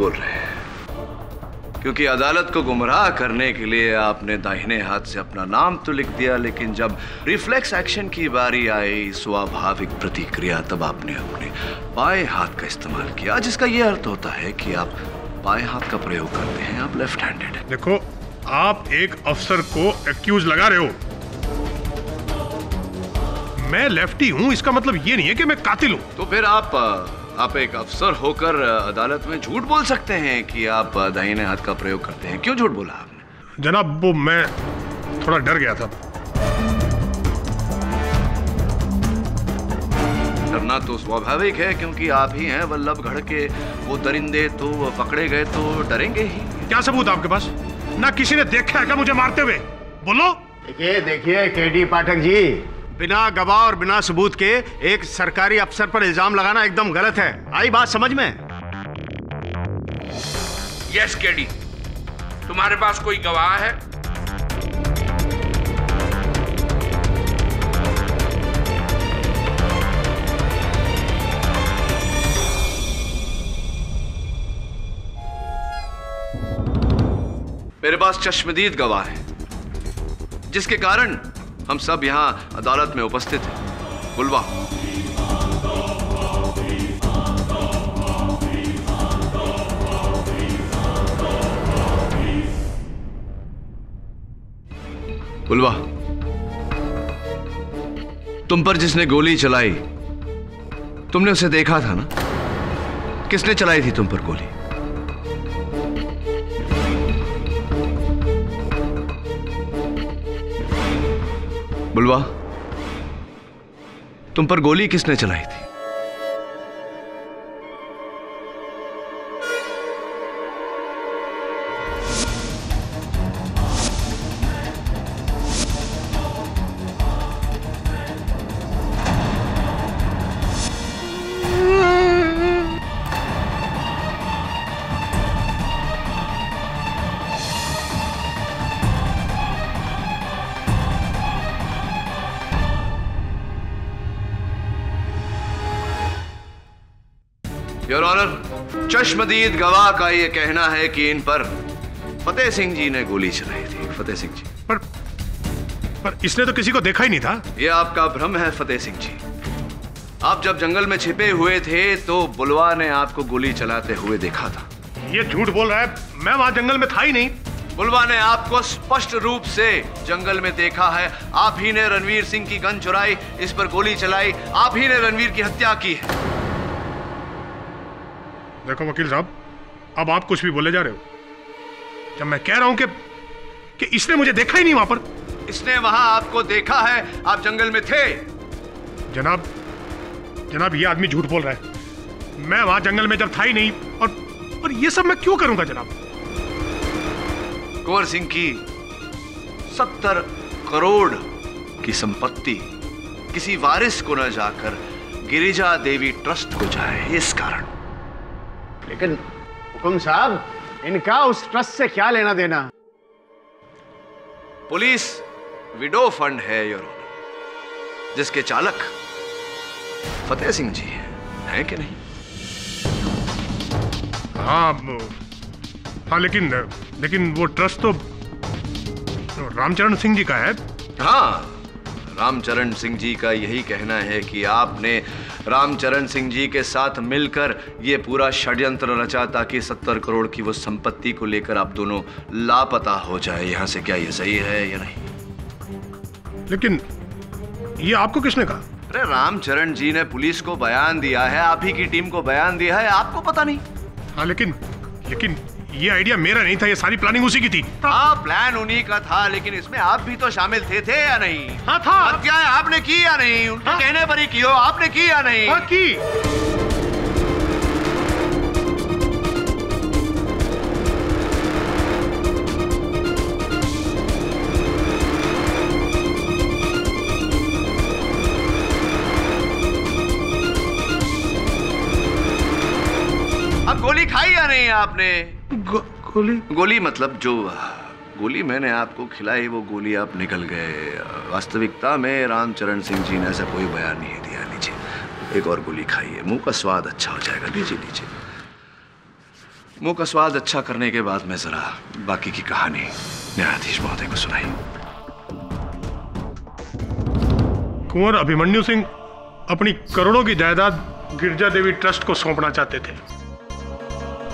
बोल रहे हैं, क्योंकि अदालत को गुमराह करने के लिए आपने दाहिने हाथ से अपना नाम तो लिख दिया, लेकिन जब रिफ्लेक्स एक्शन की बारी आई, स्वाभाविक प्रतिक्रिया, तब आपने अपने बाएं हाथ का इस्तेमाल किया, जिसका यह अर्थ होता है कि आप बाएं हाथ का प्रयोग करते हैं, आप लेफ्ट हैंडेड हैं। देखो, आप एक अफसर को एक्यूज लगा रहे हो। मैं लेफ्टी हूं, इसका मतलब ये नहीं है कि मैं कातिल हूं। तो फिर आप एक अफसर होकर अदालत में झूठ बोल सकते हैं कि आप दाहिने हाथ का प्रयोग करते हैं। क्यों झूठ बोला आपने? जनाब, वो मैं थोड़ा डर गया था। डरना तो स्वाभाविक है, क्योंकि आप ही हैं वल्लभगढ़ के वो दरिंदे, तो पकड़े गए तो डरेंगे ही। क्या सबूत आपके पास? ना किसी ने देखा है क्या मुझे मारते हुए? बोलो। देखिए केडी पाठक जी, बिना गवाह और बिना सबूत के एक सरकारी अफसर पर इल्जाम लगाना एकदम गलत है। आई बात समझ में? यस केडी, तुम्हारे पास कोई गवाह है? मेरे पास चश्मदीद गवाह है, जिसके कारण हम सब यहां अदालत में उपस्थित हैं। बुलवा। बुलवा, तुम पर जिसने गोली चलाई, तुमने उसे देखा था ना? किसने चलाई थी तुम पर गोली? बुलवा, तुम पर गोली किसने चलाई थी? योर ऑनर, चश्मदीद गवाह का यह कहना है कि इन पर फतेह सिंह जी ने गोली चलाई थी। फतेह सिंह जी। पर इसने तो किसी को देखा ही नहीं था। यह आपका भ्रम है फतेह सिंह जी। आप जब जंगल में छिपे हुए थे तो बुलवा ने आपको गोली चलाते हुए देखा था। ये झूठ बोल रहा है, मैं वहां जंगल में था ही नहीं। बुलवा ने आपको स्पष्ट रूप से जंगल में देखा है। आप ही ने रणवीर सिंह की गन चुराई, इस पर गोली चलाई, आप ही ने रणवीर की हत्या की है। देखो वकील साहब, अब आप कुछ भी बोले जा रहे हो। जब मैं कह रहा हूं कि इसने मुझे देखा ही नहीं वहां पर। इसने वहां आपको देखा है, आप जंगल में थे। जनाब, ये आदमी झूठ बोल रहा है। मैं वहां जंगल में जब था ही नहीं, और ये सब मैं क्यों करूंगा जनाब? कुंवर सिंह की 70 करोड़ की संपत्ति किसी वारिस को न जाकर गिरिजा देवी ट्रस्ट को जाए, इस कारण। लेकिन हुकुम साहब, इनका उस ट्रस्ट से क्या लेना देना? पुलिस विडो फंड है योर ऑनर, जिसके चालक फतेह सिंह जी हैं कि नहीं? हाँ, लेकिन वो ट्रस्ट तो रामचरण सिंह जी का है। हाँ, रामचरण सिंह जी का यही कहना है कि आपने रामचरण सिंह जी के साथ मिलकर ये पूरा षड्यंत्र रचा ताकि 70 करोड़ की वो संपत्ति को लेकर आप दोनों लापता हो जाए यहाँ से। क्या ये सही है या नहीं? लेकिन ये आपको किसने कहा? अरे रामचरण जी ने पुलिस को बयान दिया है, आप ही की टीम को बयान दिया है, आपको पता नहीं? हाँ, लेकिन ये आइडिया मेरा नहीं था, ये सारी प्लानिंग उसी की थी। हाँ, प्लान उन्हीं का था, लेकिन इसमें आप भी तो शामिल थे या नहीं? हाँ था। हत्याएं आपने की या नहीं? उनके कहने पर ही की हो, आपने की या नहीं? हाँ, की। अब गोली खाई या नहीं आपने? गोली मतलब जो गोली मैंने आपको खिलाई, वो गोली आप निकल गए। वास्तविकता में रामचरण सिंह जी ने ऐसा कोई बयान नहीं दिया। लीजिए, एक और गोली खाइए, मुंह का स्वाद अच्छा हो जाएगा। लीजिए लीजिए। मुंह का स्वाद अच्छा करने के बाद मैं जरा बाकी की कहानी न्यायाधीश महोदय को सुनाई। कुंवर अभिमन्यु सिंह अपनी करोड़ों की जायदाद गिरजा देवी ट्रस्ट को सौंपना चाहते थे।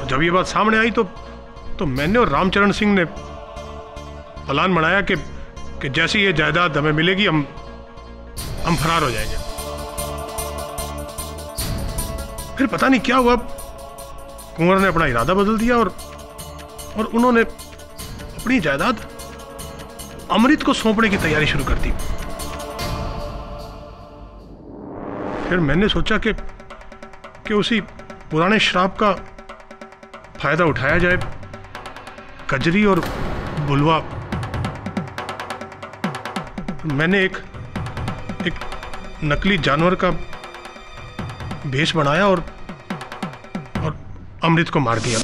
जब ये बात सामने आई तो मैंने और रामचरण सिंह ने प्लान बनाया कि जैसी ये जायदाद हमें मिलेगी हम फरार हो जाएंगे। फिर पता नहीं क्या हुआ, कुंवर ने अपना इरादा बदल दिया और उन्होंने अपनी जायदाद अमृत को सौंपने की तैयारी शुरू कर दी। फिर मैंने सोचा कि उसी पुराने श्राप का फायदा उठाया जाए। कजरी और बुलवा, मैंने एक नकली जानवर का भेष बनाया और अमृत को मार दिया।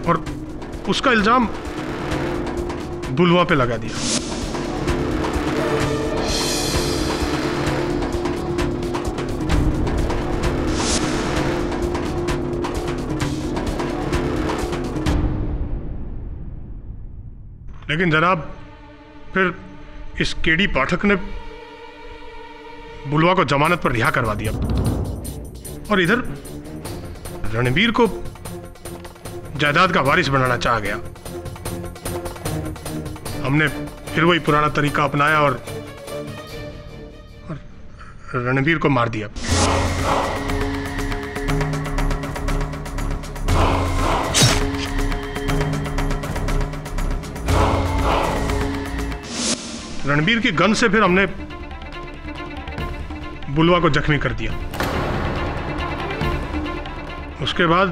और उसका इल्जाम बुलवा पे लगा दिया। लेकिन जनाब, फिर इस केडी पाठक ने बुलवा को जमानत पर रिहा करवा दिया और इधर रणबीर को जायदाद का वारिस बनाना चाहा गया। हमने फिर वही पुराना तरीका अपनाया और रणबीर को मार दिया। रणबीर की गन से फिर हमने बुलवा को जख्मी कर दिया। उसके बाद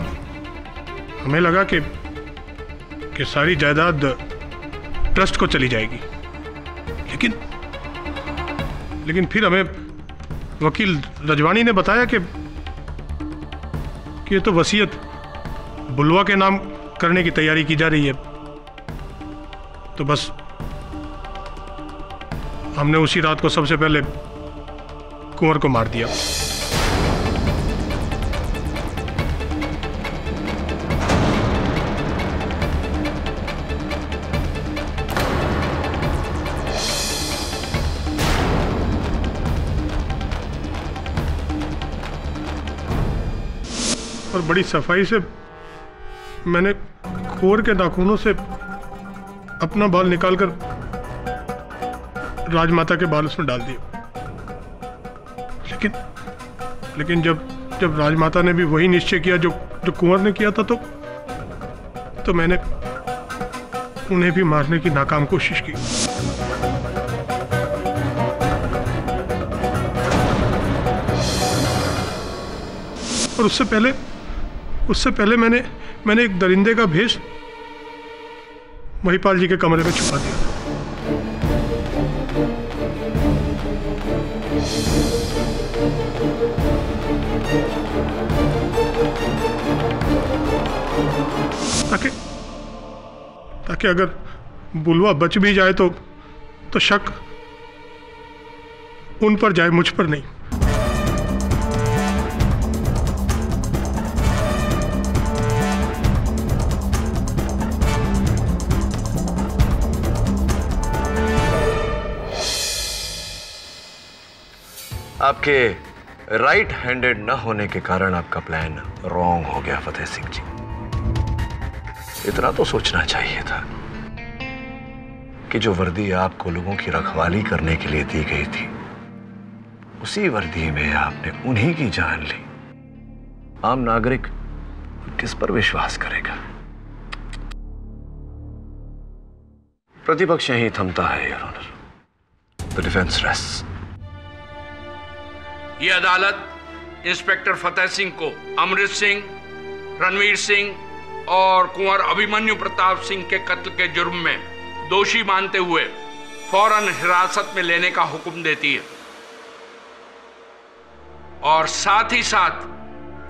हमें लगा कि सारी जायदाद ट्रस्ट को चली जाएगी, लेकिन फिर हमें वकील रजवानी ने बताया कि ये तो वसीयत बुलवा के नाम करने की तैयारी की जा रही है। तो बस हमने उसी रात को सबसे पहले कुंवर को मार दिया। और बड़ी सफाई से मैंने कुंवर के नाखूनों से अपना बाल निकालकर राजमाता के बाल उसमें डाल दिए। लेकिन जब राजमाता ने भी वही निश्चय किया जो कुंवर ने किया था तो मैंने उन्हें भी मारने की नाकाम कोशिश की। और उससे पहले मैंने एक दरिंदे का भेष महिपाल जी के कमरे में छुपा दिया। ताकि अगर बुलवा बच भी जाए तो शक उन पर जाए, मुझ पर नहीं। आपके राइट हैंडेड न होने के कारण आपका प्लान रॉन्ग हो गया फतेह सिंह जी। इतना तो सोचना चाहिए था कि जो वर्दी आपको लोगों की रखवाली करने के लिए दी गई थी, उसी वर्दी में आपने उन्हीं की जान ली। आम नागरिक किस पर विश्वास करेगा? प्रतिपक्ष यहीं थमता है, your honour. The defence rests. ये अदालत इंस्पेक्टर फतेह सिंह को अमृत सिंह, रणवीर सिंह और कुंवर अभिमन्यु प्रताप सिंह के कत्ल के जुर्म में दोषी मानते हुए फौरन हिरासत में लेने का हुक्म देती है और साथ ही साथ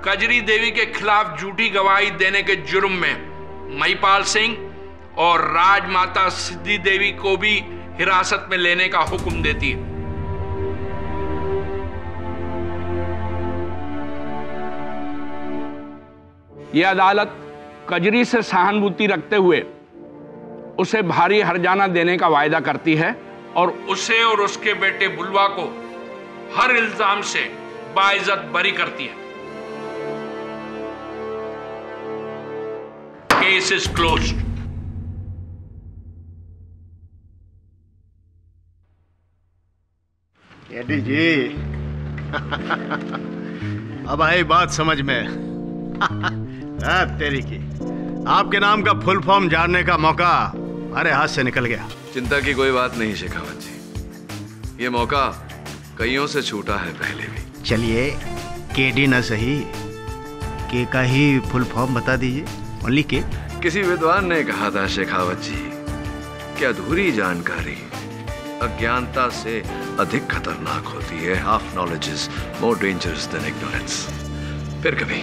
कजरी देवी के खिलाफ झूठी गवाही देने के जुर्म में महिपाल सिंह और राजमाता सिद्धि देवी को भी हिरासत में लेने का हुक्म देती है। ये अदालत कजरी से सहानुभूति रखते हुए उसे भारी हर्जाना देने का वायदा करती है और उसे और उसके बेटे बुलवा को हर इल्जाम से बाइज्जत बरी करती है। Case is closed. एडी जी अब आई बात समझ में। तेरी की आपके नाम का फुल फॉर्म जानने का मौका हमारे हाथ से निकल गया। चिंता की कोई बात नहीं शेखावत जी, ये मौका कईयों से छूटा है पहले भी। चलिए केडी न सही, के का ही फुल फॉर्म बता दीजिए। ओनली के। किसी विद्वान ने कहा था शेखावत जी कि अधूरी जानकारी अज्ञानता से अधिक खतरनाक होती है। Half knowledge is more dangerous than ignorance. फिर कभी।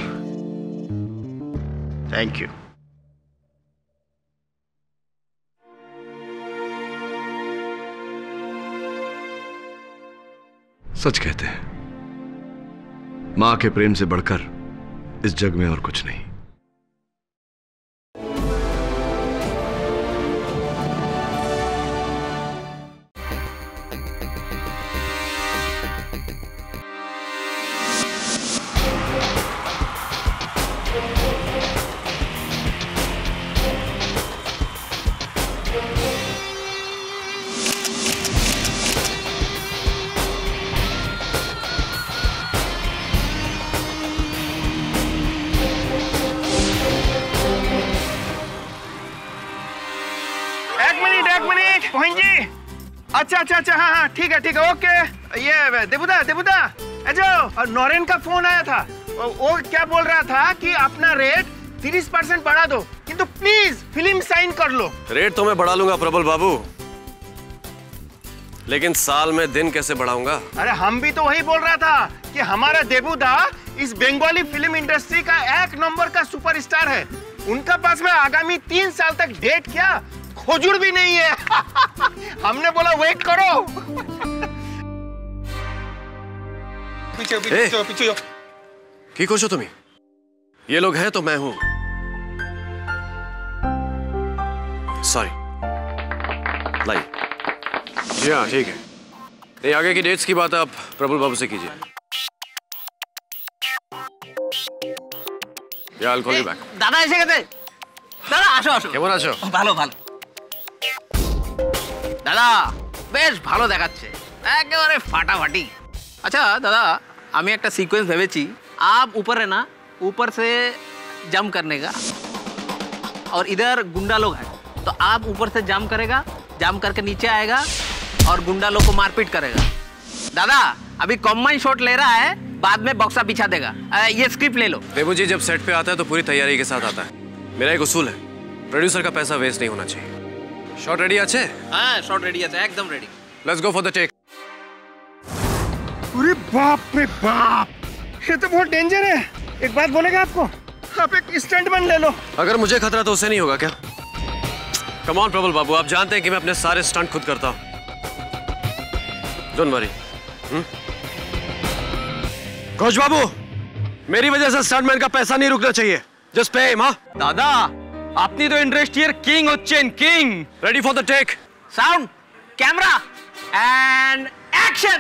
Thank you. सच कहते हैं, मां के प्रेम से बढ़कर इस जग में और कुछ नहीं। अच्छा हाँ ठीक है ओके। ये देबुदा अजो और नौरेन का फोन आया था। वो क्या बोल रहा था कि अपना रेट 30% बढ़ा दो, किंतु प्लीज फिल्म साइन कर लो। रेट तो मैं बढ़ा लूंगा प्रबल बाबू, लेकिन साल में दिन कैसे बढ़ाऊंगा? अरे हम भी तो वही बोल रहा था कि हमारा देबुदा इस बंगाली फिल्म इंडस्ट्री का 1 नंबर का सुपरस्टार है। उनका पास में आगामी 3 साल तक डेट क्या खोजूर भी नहीं है। हमने बोला वेट करो। पीछे ठीक हो तुम्हें? ये लोग हैं तो मैं हूं। सॉरी। लाइए। जी हाँ ठीक है। ये आगे की डेट्स की बात आप प्रबल बाबू से कीजिए। I'll call you back. দাদা এসে গেছে। দাদা আসো আসো। কেমন আছো? ভালো ভালো। দাদা বেশ ভালো দেখাচ্ছে, একেবারে ফাটাফাটি। अच्छा दादा আমি একটা সিকোয়েন্স ভেবেছি। आप ऊपर है ना, ऊपर से जंप करने का और इधर गुंडा लोग हैं, तो आप ऊपर से जंप करेगा, जंप करके नीचे आएगा और गुंडा लोग को मारपीट करेगा। दादा अभी कॉम्बाइन शॉट ले रहा है, बाद में बॉक्सा पिछा देगा। ये स्क्रिप्ट ले लो। देबू जी जब सेट पे आता है तो पूरी तैयारी के साथ आता है। मेरा एक उसूल है, प्रोड्यूसर का पैसा वेस्ट नहीं होना चाहिए। शॉट रेडी আছে? हाँ शॉट रेडी है, एकदम ready. Let's go for the take. अरे बाप रे बाप, ये तो बहुत डेंजर है। एक बात बोलेगा आपको, आप एक स्टंटमैन ले लो। अगर मुझे खतरा तो उसे नहीं होगा क्या? कम ऑन प्रबल बाबू, आप जानते हैं कि मैं अपने सारे स्टंट खुद करता हूँ। Don't worry. कोच बाबू, मेरी वजह से स्टंटमैन का पैसा नहीं रुकना चाहिए। Just pay him. हाँ दादा अपनी तो इंडस्ट्रियल किंग होच्छेन, king. Ready for the take. Sound, camera and action.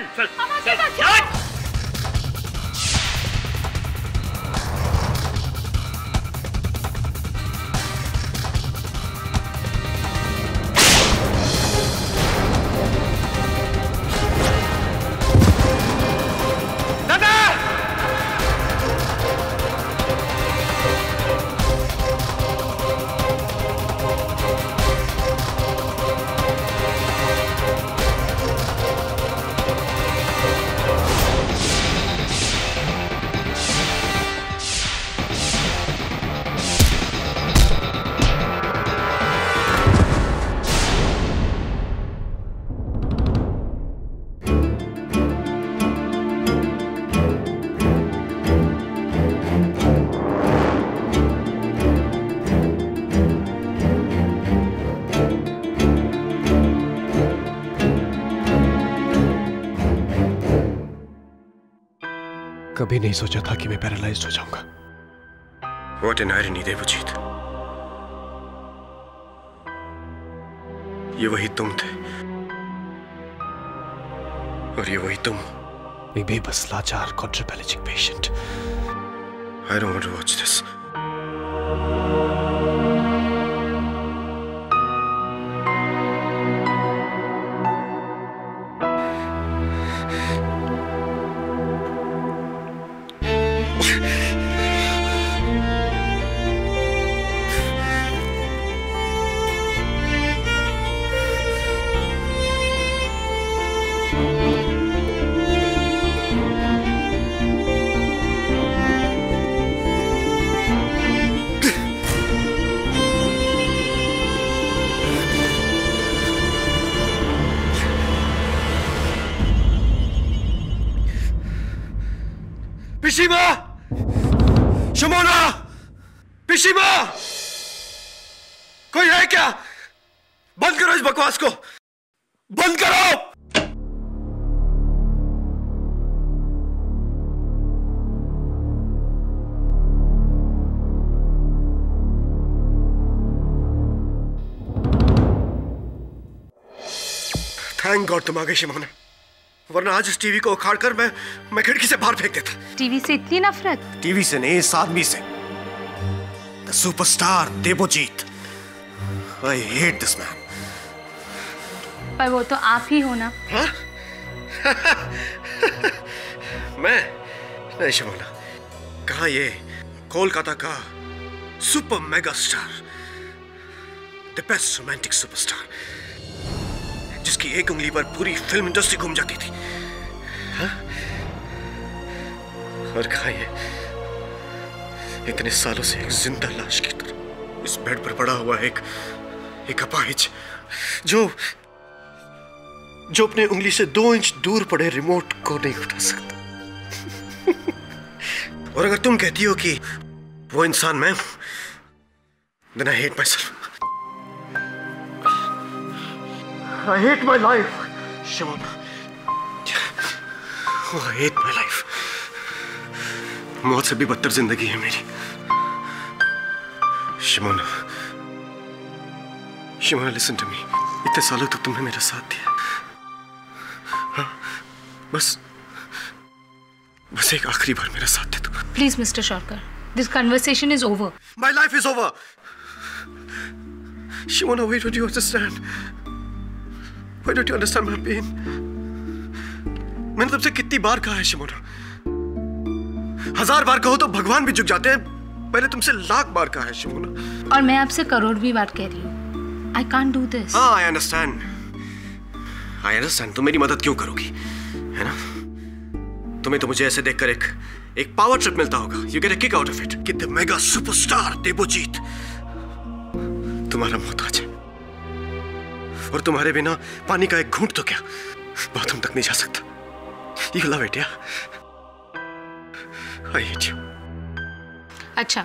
कभी नहीं सोचा था कि मैं पैरालाइज्ड हो जाऊंगा। What an irony, Devjit. ये वही तुम थे और ये वही तुम। एक बेबस लाचार quadriplegic patient. I don't want to watch this. पिशीमा! शमोना! पिशीमा! कोई है क्या? बंद करो इस बकवास को! बंद करो! थैंक गॉड तुम आ गई शिमोना, वरना आज इस टीवी को उखाड़ कर मैं खिड़की से बाहर फेंक देता। टीवी से इतनी नफरत? टीवी से नहीं, इस आदमी से। The superstar Devjeet. I hate this man. पर वो तो आप ही हो ना। हाँ? मैं नहीं शिमोना, कहा ये कोलकाता का super mega star, the best romantic superstar, जिसकी एक उंगली पर पूरी फिल्म इंडस्ट्री घूम जाती थी। हाँ? और कहा ये इतने सालों से एक जिंदा लाश की तरह इस बेड पर पड़ा हुआ एक अपाहिज जो अपने उंगली से 2 इंच दूर पड़े रिमोट को नहीं उठा सकता। और अगर तुम कहती हो कि वो इंसान मैं हूं, then I hate myself. I hate my life, Shimona. Oh, I hate my life. मौत से भी बदतर जिंदगी है मेरी। Simona, Simona, listen to me. इतने सालों तक तुमने मेरा साथ दिया। हाँ, बस एक आखिरी बार मेरा साथ दे दो। Please, Mr. Sharkar, this conversation is over. My life is over. Shimona, why don't you understand? Why don't you understand my pain? मैंने तुमसे कितनी बार कहा है शिमोना, 1000 बार कहो तो भगवान भी झुक जाते हैं। मैंने तुमसे 1,00,000 बार कहा है शिमोना। और मैं आपसे करोड़वीं बार कह रही हूँ, I can't do this. हाँ, I understand. तुम मेरी मदद क्यों करोगी, है ना? तुम्हें तो मुझे ऐसे देखकर एक पावर ट्रिप मिलता होगा। You get a kick out of it कि द मेगा सुपरस्टार देवजीत तुम्हारा मोहताज है, और तुम्हारे बिना पानी का एक घूंट तो क्या बाथरूम तक नहीं जा सकता। You love it, yeah? I hate you. अच्छा,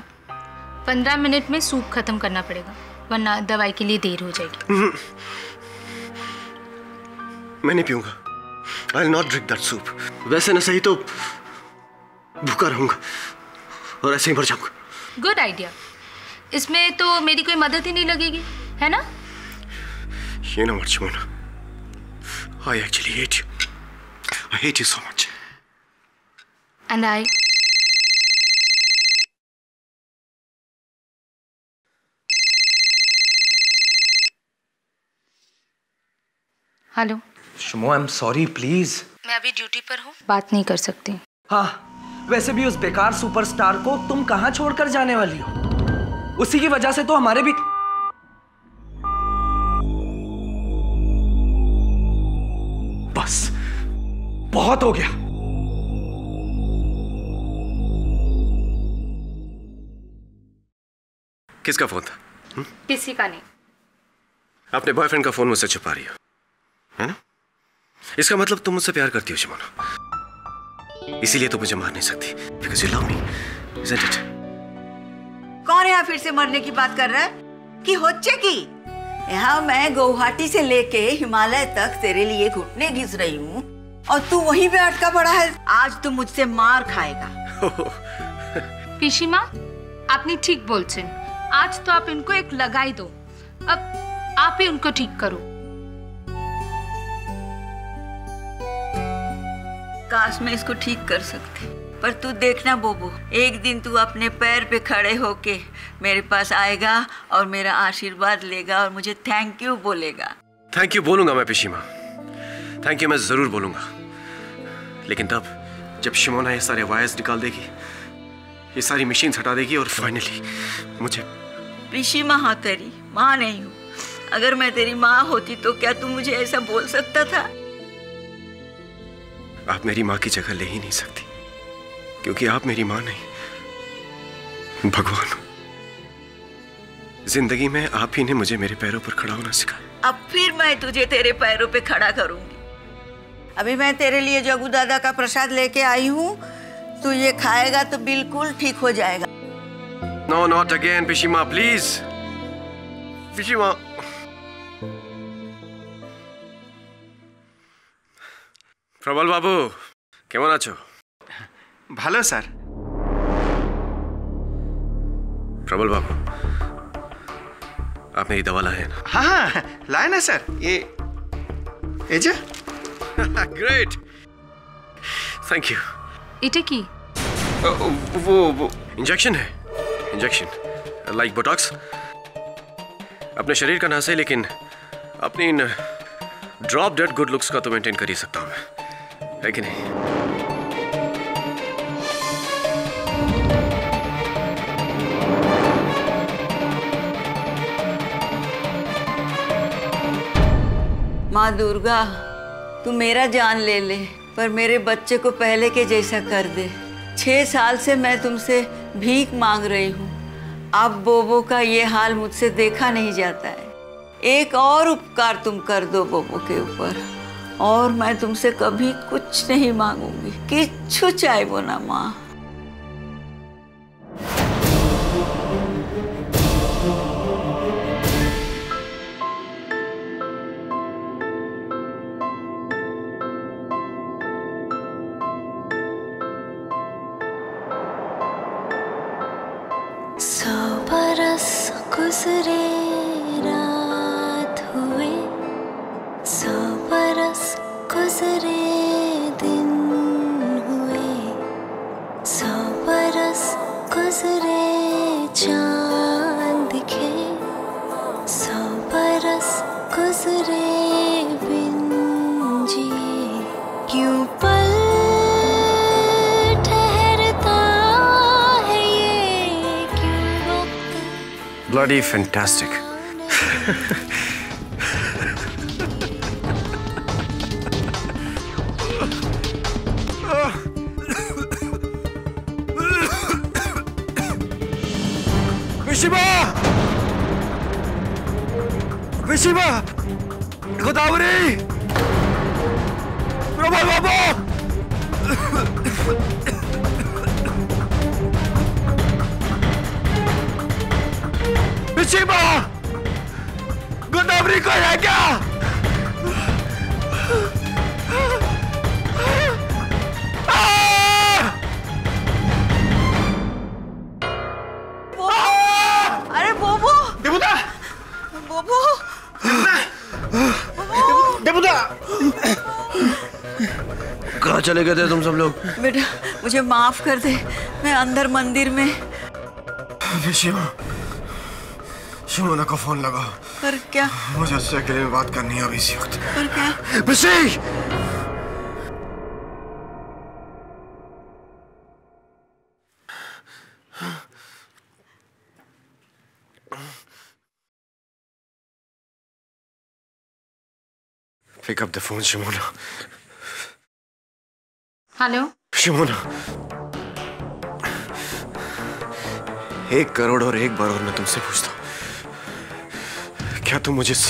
15 मिनट में सूप खत्म करना पड़ेगा, वरना दवाई के लिए देर हो जाएगी। मैं नहीं पीऊंगा। I'll not drink that soup. वैसे न सही तो भूखा रहूंगा और ऐसे ही मर जाऊंगा। Good idea. इसमें तो मेरी कोई मदद ही नहीं लगेगी, है ना? You know what, Shimona? I actually hate you. I hate you so much. And I. Hello शिमो, आई एम सॉरी, प्लीज। मैं अभी ड्यूटी पर हूँ, बात नहीं कर सकती। हाँ, वैसे भी उस बेकार सुपरस्टार को तुम कहाँ छोड़कर जाने वाली हो? उसी की वजह से तो हमारे भी। बस बहुत हो गया। किसका फोन था? किसी का नहीं। अपने बॉयफ्रेंड का फोन मुझसे छुपा रही हो, है ना? इसका मतलब तुम मुझसे प्यार करती हो शिमोना, इसीलिए तो मुझे मार नहीं सकती, because you love me, isn't it? कौन यहाँ फिर से मरने की बात कर रहा है कि होच्चे की? यहाँ मैं गुवाहाटी से लेके हिमालय तक तेरे लिए घुटने घिस रही हूँ और तू वहीं पे अटका पड़ा है। आज तू मुझसे मार खाएगा। पिशीमा, আপনি ঠিক বলছেন। आज तो आप इनको एक लगाई दो, अब आप ही उनको ठीक करो। काश मैं इसको ठीक कर सकती, पर तू देखना बोबो, एक दिन तू अपने पैर पे खड़े होके मेरे पास आएगा और मेरा आशीर्वाद लेगा और मुझे थैंक यू बोलेगा। थैंक यू बोलूंगा मैं पिशीमा, थैंक यू मैं जरूर बोलूंगा, लेकिन तब जब शिमोना ये सारे वायर्स निकाल देगी, ये सारी मशीन्स हटा देगी और फाइनली मुझे। पिशीमा हाँ तेरी माँ नहीं हूँ। अगर मैं तेरी माँ होती तो क्या तू मुझे ऐसा बोल सकता था? आप मेरी माँ की जगह ले ही नहीं सकती, क्योंकि आप मेरी माँ नहीं, भगवान हो। जिंदगी में आप ही ने मुझे मेरे पैरों पर खड़ा होना सिखाया। अब फिर मैं तुझे तेरे पैरों पे खड़ा करूंगी। अभी मैं तेरे लिए जगू दादा का प्रसाद लेके आई हूँ, तू ये खाएगा तो बिल्कुल ठीक हो जाएगा। नो नॉट अगेन पिशीमा, प्लीज पिशीमा। प्रबल बाबू केमन आछो? ভালো স্যার। प्रबल बाबू आप मेरी दवा लाए ना? हाँ हाँ लाए ना सर, ये যে ग्रेट, थैंक यू। এটা কি? वो इंजेक्शन है, इंजेक्शन लाइक बोटॉक्स। अपने शरीर का नास है, लेकिन अपनी इन ड्रॉप डेड गुड लुक्स का तो मेंटेन कर ही सकता हूं मैं, है कि नहीं? माँ दुर्गा, तू मेरा जान ले ले, पर मेरे बच्चे को पहले के जैसा कर दे। 6 साल से मैं तुमसे भीख मांग रही हूँ, अब बोबो का ये हाल मुझसे देखा नहीं जाता है। एक और उपकार तुम कर दो बोबो के ऊपर, और मैं तुमसे कभी कुछ नहीं मांगूंगी, किच्छु चाहबो ना माँ। गुजरे रात हुए, 100 बरस गुजरे दिन हुए, 100 बरस गुजरे चांद दिखे, 100 बरस गुजरे बिन जिए, क्यों पल ठहरता है ये, क्यों वक्त। Bloody fantastic. पिशीमा! पिशीमा! गोदावरी! प्रबल बाबू! पिशीमा! गोदावरी को है क्या? अरे बोबो! देवता! बोबो! देवता! कहाँ चले गए थे तुम सब लोग? बेटा मुझे माफ कर दे, मैं अंदर मंदिर में। पिशीमा, शिमोना को फोन लगाओ। पर क्या? मुझे उससे अकेले में बात करनी है अभी इसी वक्त। पर क्या? पिशी! Pick up the phone, Simona. Hello Simona, 1 crore और 1 बार और मैं तुमसे पूछता हूँ, क्या तुम मुझे इस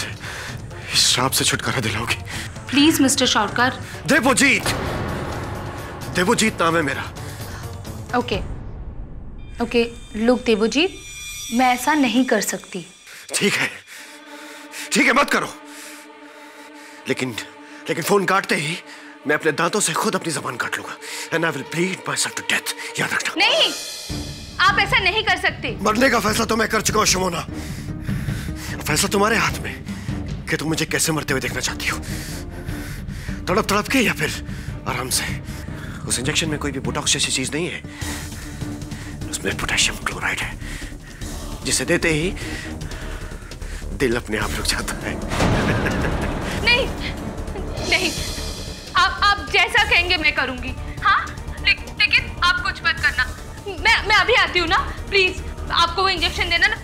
श्राप से छुटकारा दिलाओगी? Please mister Shaurkar. देवजीत, देवजीत नाम है मेरा। ओके ओके लुक देवजीत, मैं ऐसा नहीं कर सकती। ठीक है मत करो, लेकिन फोन काटते ही मैं अपने दांतों से खुद अपनी जबान काट लूंगा, and I will bleed myself to death। याद रखना। नहीं, आप ऐसा नहीं कर सकते। मरने का फैसला तो मैं कर चुका हूँ शमोना। फैसला तुम्हारे हाथ में कि तुम मुझे कैसे मरते हुए देखना चाहती हो, तड़प तड़प के या फिर आराम से। उस इंजेक्शन में कोई भी बोटॉक्स जैसी चीज नहीं है, उसमें पोटेशियम क्लोराइड है, जिसे देते ही दिल अपने आप रुक जाता है। नहीं नहीं, आप जैसा कहेंगे मैं करूंगी। हाँ, लेकिन आप कुछ मत करना। मैं अभी आती हूँ ना, प्लीज। आपको वो इंजेक्शन देना ना,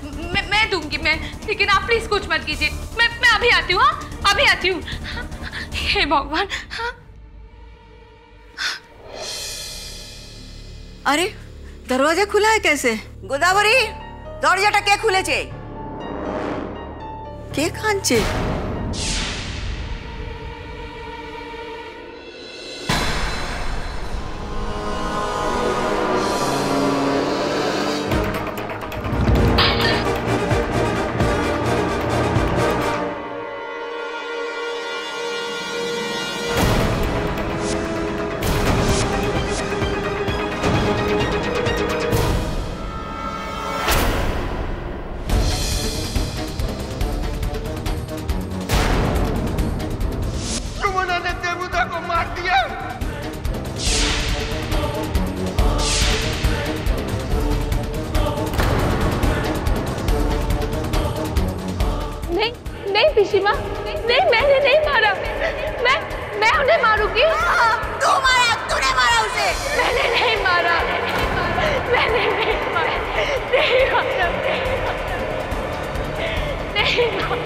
मैं दूंगी मैं, लेकिन आप प्लीज कुछ मत कीजिए। मैं अभी आती हूँ। हाँ, अभी आती हूँ। हे भगवान। हाँ। अरे दरवाजा खुला है कैसे? गोदावरी दरवाजाटा কে খুলেছে? কে কাঁদছে? पिशीमा, नहीं, मैंने नहीं मारा। मैं उन्हें मारूंगी। तू मारा, तूने मारा उसे। मैंने नहीं मारा, मैंने नहीं मारा, नहीं मारा, नहीं मारा।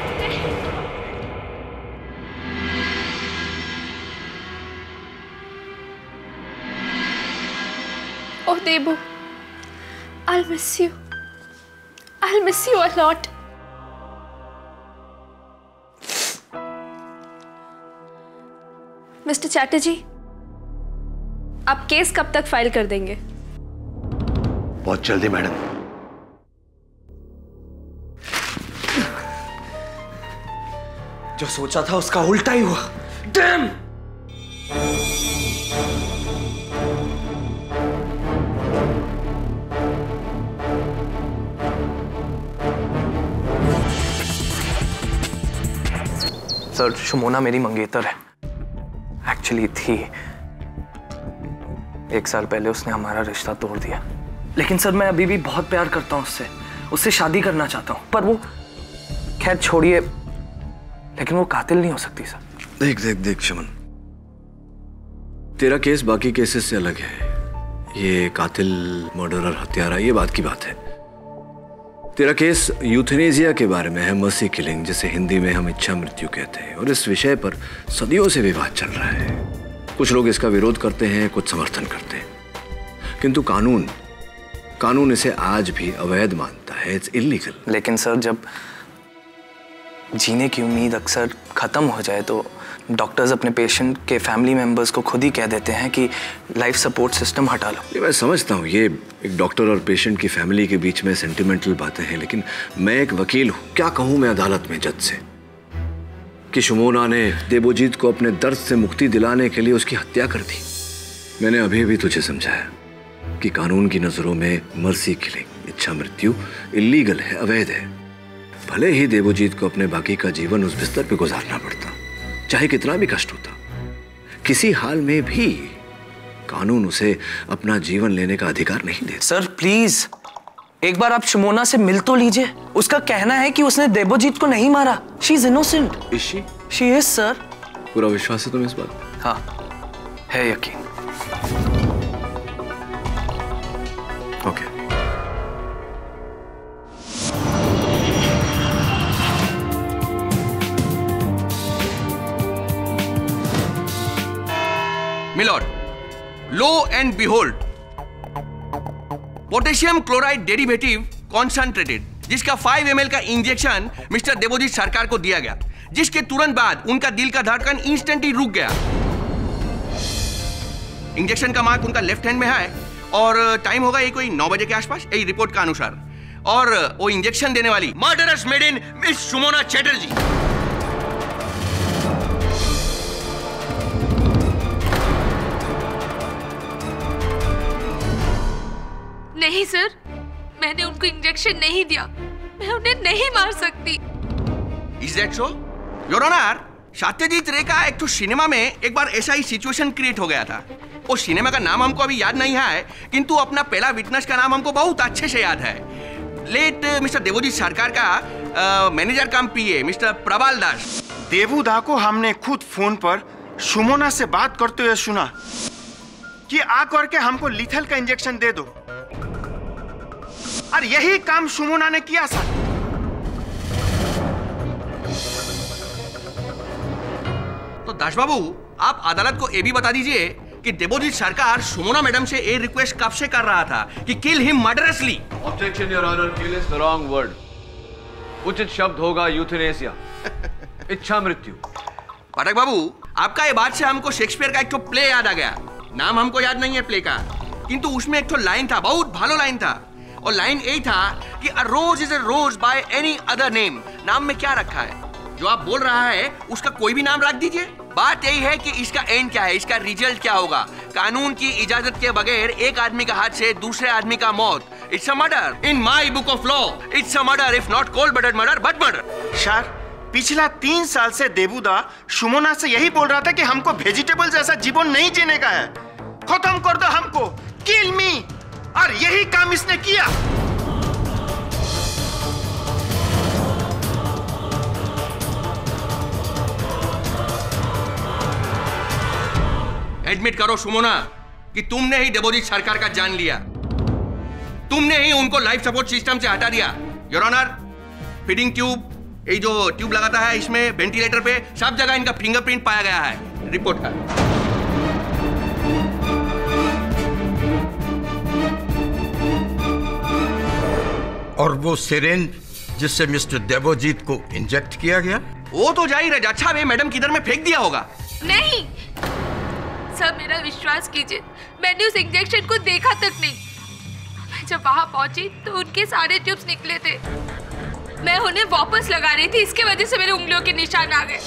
Oh Debu, I'll miss you. I'll miss you a lot. Mister Chatterjee, आप केस कब तक फाइल कर देंगे? बहुत जल्दी मैडम। जो सोचा था उसका उल्टा ही हुआ। डैम! सर, शुमोना मेरी मंगेतर है। एक्चुअली थी। 1 साल पहले उसने हमारा रिश्ता तोड़ दिया। लेकिन सर, मैं अभी भी बहुत प्यार करता हूँ उससे शादी करना चाहता हूँ। पर वो, खैर छोड़िए, लेकिन वो कातिल नहीं हो सकती सर। देख शमन, तेरा केस बाकी केसेस से अलग है। ये कातिल, मर्डरर, हत्यारा, ये बात की बात है। तेरा केस यूथेनेजिया के बारे में है, मर्सी किलिंग, जिसे हिंदी में हम इच्छा मृत्यु कहते हैं। और इस विषय पर सदियों से विवाद चल रहा है। कुछ लोग इसका विरोध करते हैं, कुछ समर्थन करते हैं, किंतु कानून इसे आज भी अवैध मानता है। It's illegal. लेकिन सर, जब जीने की उम्मीद अक्सर खत्म हो जाए तो डॉक्टर्स अपने पेशेंट के फैमिली मेंबर्स को खुद ही कह देते हैं कि लाइफ सपोर्ट सिस्टम हटा लो। ये मैं समझता हूँ, ये एक डॉक्टर और पेशेंट की फैमिली के बीच में सेंटिमेंटल बातें हैं, लेकिन मैं एक वकील हूँ। क्या कहूँ मैं अदालत में जज से कि शुमोना ने देबोजीत को अपने दर्द से मुक्ति दिलाने के लिए उसकी हत्या कर दी। मैंने अभी भी तुझे समझाया कि कानून की नजरों में मर्सी किलिंग, इच्छा मृत्यु, इलीगल है, अवैध है। भले ही देबोजीत को अपने बाकी का जीवन उस बिस्तर पे गुजारना पड़ता, चाहे कितना भी कष्ट होता, किसी हाल में भी कानून उसे अपना जीवन लेने का अधिकार नहीं देता। सर प्लीज, एक बार आप शुमोना से मिल तो लीजिए। उसका कहना है कि उसने देबोजीत को नहीं मारा। She is innocent. Is she? She is sir. पूरा विश्वास है तुम्हें इस बात? हाँ, है यकीन। Okay. Milord, lo and behold, potassium chloride derivative concentrated, जिसका 5 ml का इंजेक्शन मिस्टर देबोजीत सरकार को दिया गया, जिसके तुरंत बाद उनका दिल का धड़कन इंस्टेंटली रुक गया। इंजेक्शन का मार्क उनका लेफ्ट हैंड में है और टाइम होगा ये कोई 9 बजे के आसपास, यही रिपोर्ट का अनुसार। और वो इंजेक्शन देने वाली murderous maiden miss Shumona Chatterjee. नहीं सर, मैंने उनको इंजेक्शन नहीं दिया, मैं उन्हें नहीं मार सकती। Is that so? Your honour, Satyajit Ray का एक तो सिनेमा में एक बार ऐसा ही सिचुएशन क्रिएट हो गया था। वो सिनेमा का नाम हमको अभी याद नहीं है, किंतु अपना पहला विटनेस का नाम हमको बहुत अच्छे से याद है। लेट मिस्टर देवोजीत सरकार का मैनेजर कम पीए मिस्टर प्रबाल दास। देवूदा को हमने खुद फोन पर सुमोना से बात करते हुए सुना कि आ करके हमको लीथल का इंजेक्शन दे दो, और यही काम सुमोना ने किया सर। तो दास बाबू, आप अदालत को ये भी बता दीजिए कि देवोजीत सरकार सुमोना मैडम से ये रिक्वेस्ट कब से कर रहा था कि kill him murderously. Objection your honour, kill is the wrong word. उचित शब्द होगा यूथेनेसिया, इच्छा मृत्यु। पाठक बाबू, आपका ये बात से हमको शेक्सपियर का एक तो प्ले याद आ गया। नाम हमको याद नहीं है प्ले का, किंतु उसमें एक तो लाइन था, बहुत भालो लाइन था, और लाइन यही था कि a rose is a rose by any other name. नाम में क्या रखा है? जो आप बोल रहा है उसका कोई भी नाम रख दीजिए। बात यही है कि इसका एंड क्या है, इसका रिजल्ट क्या होगा। कानून की इजाजत के बगैर एक आदमी का हाथ से दूसरे आदमी का मौत, it's a murder. In my book of law it's a murder, if not cold blooded murder but murder. Sir, पिछला 3 साल से देवूदा सुमोना से यही बोल रहा था कि हमको वेजिटेबल जैसा जीवन नहीं जीने का है, खत्म कर दो हमको, किल मी, और यही काम इसने किया। एडमिट करो सुमोना कि तुमने ही देवोजीत सरकार का जान लिया, तुमने ही उनको लाइफ सपोर्ट सिस्टम से हटा दिया। योर ऑनर, फीडिंग ट्यूब, ये जो ट्यूब लगाता है इसमें, वेंटिलेटर पे, सब जगह इनका फिंगरप्रिंट पाया गया है। रिपोर्ट का और वो सिरेंज जिससे मिस्टर देवोजीत को इंजेक्ट किया गया, वो तो जाहिर है अच्छा वे मैडम किधर में फेंक दिया होगा। नहीं सर, मेरा विश्वास कीजिए, मैंने उस इंजेक्शन को देखा तक नहीं। मैं जब वहां पहुंची तो उनके सारे ट्यूब्स निकले थे। मैं उन्हें वापस लगा रही थी, इसके वजह से मेरे उंगलियों के निशान आ गए।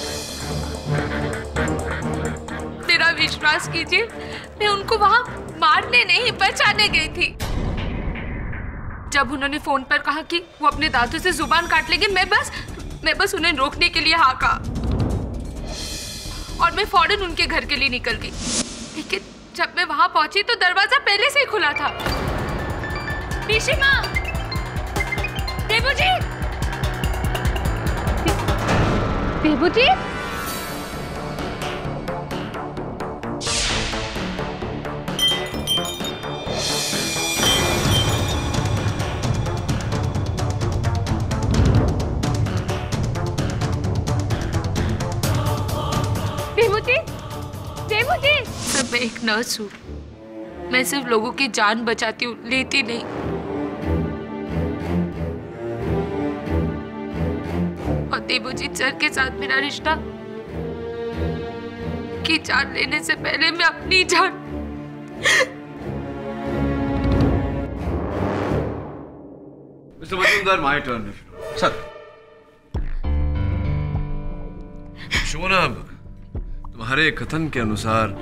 मेरा विश्वास कीजिए, मैं उनको वहां मारने नहीं बचाने गई थी। जब उन्होंने फोन पर कहा कि वो अपने दांतों से जुबान काट लेंगे, मैं बस उन्हें रोकने के लिए हाँ कहा और मैं फौरन उनके घर के लिए निकल गई। लेकिन जब मैं वहां पहुंची तो दरवाजा पहले से ही खुला था। पिशीमा, देवोजीत, देवोजीत, देवोजीत। सर, मैं एक नर्स हूँ, मैं सिर्फ लोगों की जान बचाती हूँ, लेती नहीं। और देवोजीत सर के साथ मेरा रिश्ता की जान लेने से पहले मैं अपनी जान। Mister Majumdar, my turn. Sir. Shona, तुम्हारे कथन के अनुसार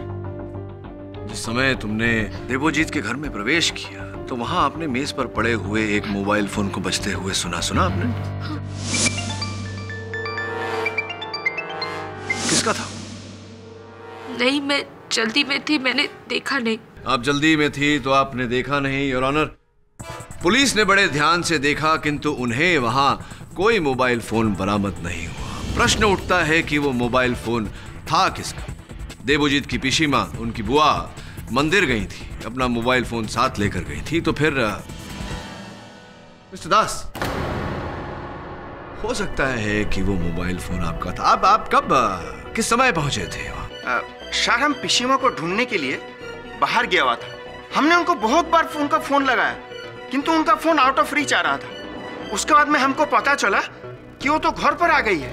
जिस समय तुमने देवोजीत के घर में प्रवेश किया तो वहां आपने मेज पर पड़े हुए एक मोबाइल फोन को बजते हुए सुना आपने? किसका था? नहीं, मैं जल्दी में थी, मैंने देखा नहीं। आप जल्दी में थी तो आपने देखा नहीं, योर ऑनर। पुलिस ने बड़े ध्यान से देखा किंतु उन्हें वहां कोई मोबाइल फोन बरामद नहीं हुआ। प्रश्न उठता है कि वो मोबाइल फोन था किसका? देवोजीत की पिशीमा, उनकी बुआ, मंदिर गई थी, अपना मोबाइल फोन साथ लेकर गई थी, तो फिर मिस्टर दास, हो सकता है कि वो मोबाइल फोन आपका था। आप कब किस समय पहुंचे थे वहां? सर, हम पिशीमा को ढूंढने के लिए बाहर गया हुआ था। हमने उनको बहुत बार उनका फोन लगाया, किंतु उनका फोन आउट ऑफ रीच आ रहा था। उसके बाद में हमको पता चला कि वो तो घर पर आ गई है।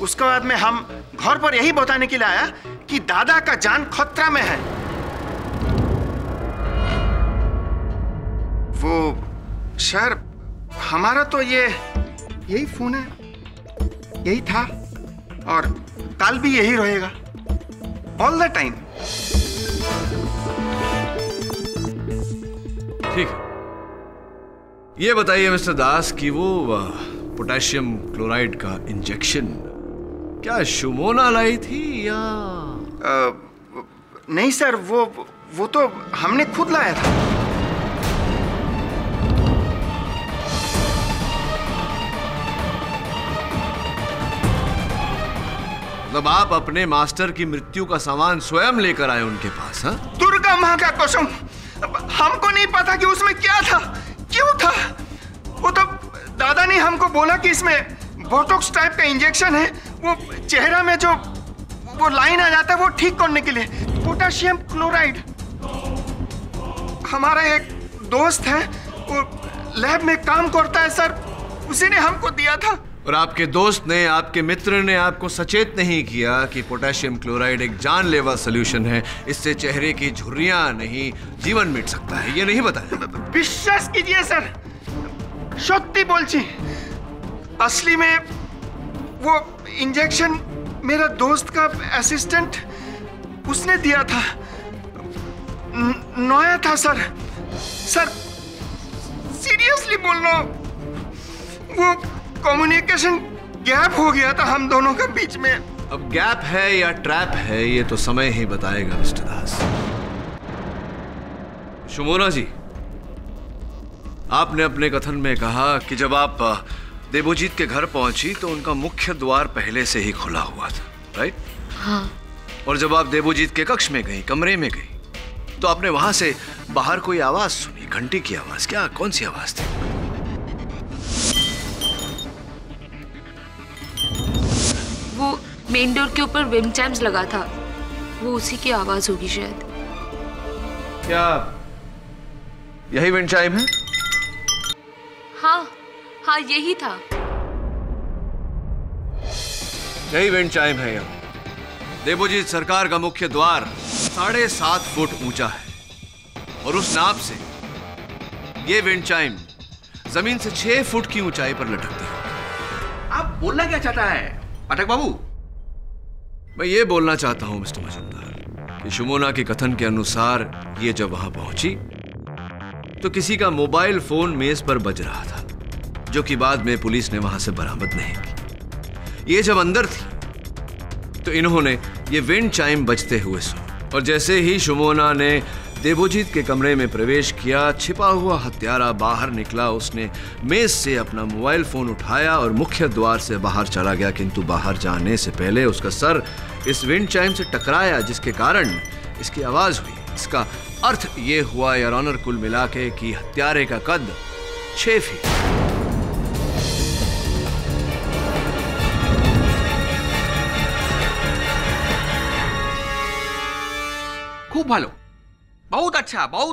उसके बाद में हम घर पर यही बताने के लिए आया कि दादा का जान खतरा में है। वो सर, हमारा तो यही फोन है, यही था और कल भी यही रहेगा, ऑल द टाइम। ठीक है, ये बताइए मिस्टर दास कि वो पोटेशियम क्लोराइड का इंजेक्शन क्या शुमोना लाई थी या नहीं सर, वो तो हमने खुद लाया था। मतलब आप अपने मास्टर की मृत्यु का सामान स्वयं लेकर आए उनके पास? हाँ, दुर्गा माँ का कसम, हमको नहीं पता कि उसमें क्या था, क्यों था। वो तो दादा ने हमको बोला कि इसमें बोटॉक्स टाइप का इंजेक्शन है, वो चेहरा में जो वो लाइन आ जाता है वो ठीक करने के लिए। Potassium chloride. हमारा एक दोस्त है, वो लैब में काम करता है सर, उसी ने हमको दिया था। और आपके दोस्त ने, आपके मित्र ने आपको सचेत नहीं किया कि पोटेशियम क्लोराइड एक जानलेवा सॉल्यूशन है, इससे चेहरे की झुर्रियां नहीं जीवन मिट सकता है, ये नहीं बताया? विश्वास कीजिए सर, सत्य बोलची, असली में वो इंजेक्शन मेरा दोस्त का असिस्टेंट उसने दिया था। नया था सर। सर सीरियसली बोल रहा हूं, वो कम्युनिकेशन गैप हो गया था हम दोनों के बीच में। अब गैप है या ट्रैप है ये तो समय ही बताएगा मिस्टर दास। शुमोना जी, आपने अपने कथन में कहा कि जब आप देवोजीत के घर पहुंची तो उनका मुख्य द्वार पहले से ही खुला हुआ था, राइट? हाँ। और जब आप देवोजीत के कक्ष में गई, कमरे में गई, तो आपने वहां से बाहर कोई आवाज सुनी, घंटी की आवाज। क्या, कौन सी आवाज थी? वो मेन डोर के ऊपर विम चाइम्स लगा था, वो उसी की आवाज होगी शायद। क्या यही विंड चाइम है? हाँ हाँ, यही था। यही विंड चाइम है। यहाँ देवोजीत सरकार का मुख्य द्वार 7.5 फुट ऊंचा है और उस नाप से ये विंड चाइम जमीन से 6 फुट की ऊंचाई पर लटकती है। आप बोलना क्या चाहता है पाठक बाबू? मैं ये बोलना चाहता हूं मिस्टर मजुमदार कि शुमोना के कथन के अनुसार ये जब वहां पहुंची तो किसी का मोबाइल फोन मेज पर बज रहा था, जो कि बाद में पुलिस ने वहां से बरामद नहीं की। ये जब अंदर थी तो इन्होंने ये विंड चाइम बजते हुए सुना और जैसे ही शुमोना ने देवोजीत के कमरे में प्रवेश किया, छिपा हुआ हत्यारा बाहर निकला। उसने मेज से अपना मोबाइल फोन उठाया और मुख्य द्वार से बाहर चला गया, किंतु बाहर जाने से पहले उसका सर इस विंड चाइम से टकराया, जिसके कारण इसकी आवाज हुई। इसका अर्थ ये हुआ यार ऑनर, कुल मिला के कि हत्यारे का कद 6 फीट। खूब भालो, बहुत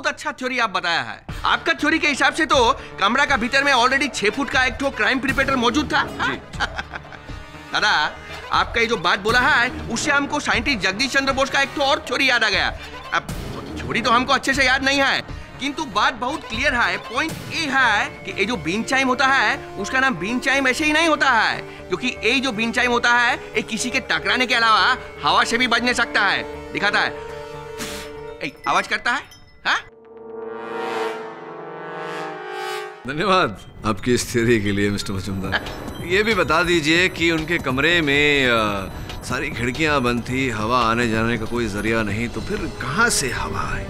अच्छा थ्योरी आप बताया है। आपका थ्योरी के हिसाब से तो कमरा का भीतर में ऑलरेडी 6 फुट का एक तो क्राइम प्रिपेटर मौजूद था। दादा, आपका ये जो बात बोला है उससे हमको साइंटिस्ट जगदीश चंद्र बोस का एक तो और थ्योरी याद आ गया। अब थ्योरी तो हमको अच्छे से याद नहीं है, किंतु बात बहुत क्लियर है। पॉइंट ये है कि ये जो बीन चाइम होता है उसका नाम बीन चाइम ऐसे ही नहीं होता है, क्योंकि ये जो बीन चाइम होता है ये किसी के टकराने के अलावा हवा से भी बजने सकता है। दिखाता है, आवाज करता है। हाँ? धन्यवाद आपकी इस थ्योरी के लिए मिस्टर मजुमदार। ये भी बता दीजिए कि उनके कमरे में सारी खिड़कियां बंद थी, हवा आने जाने का कोई जरिया नहीं, तो फिर कहां से हवा आई?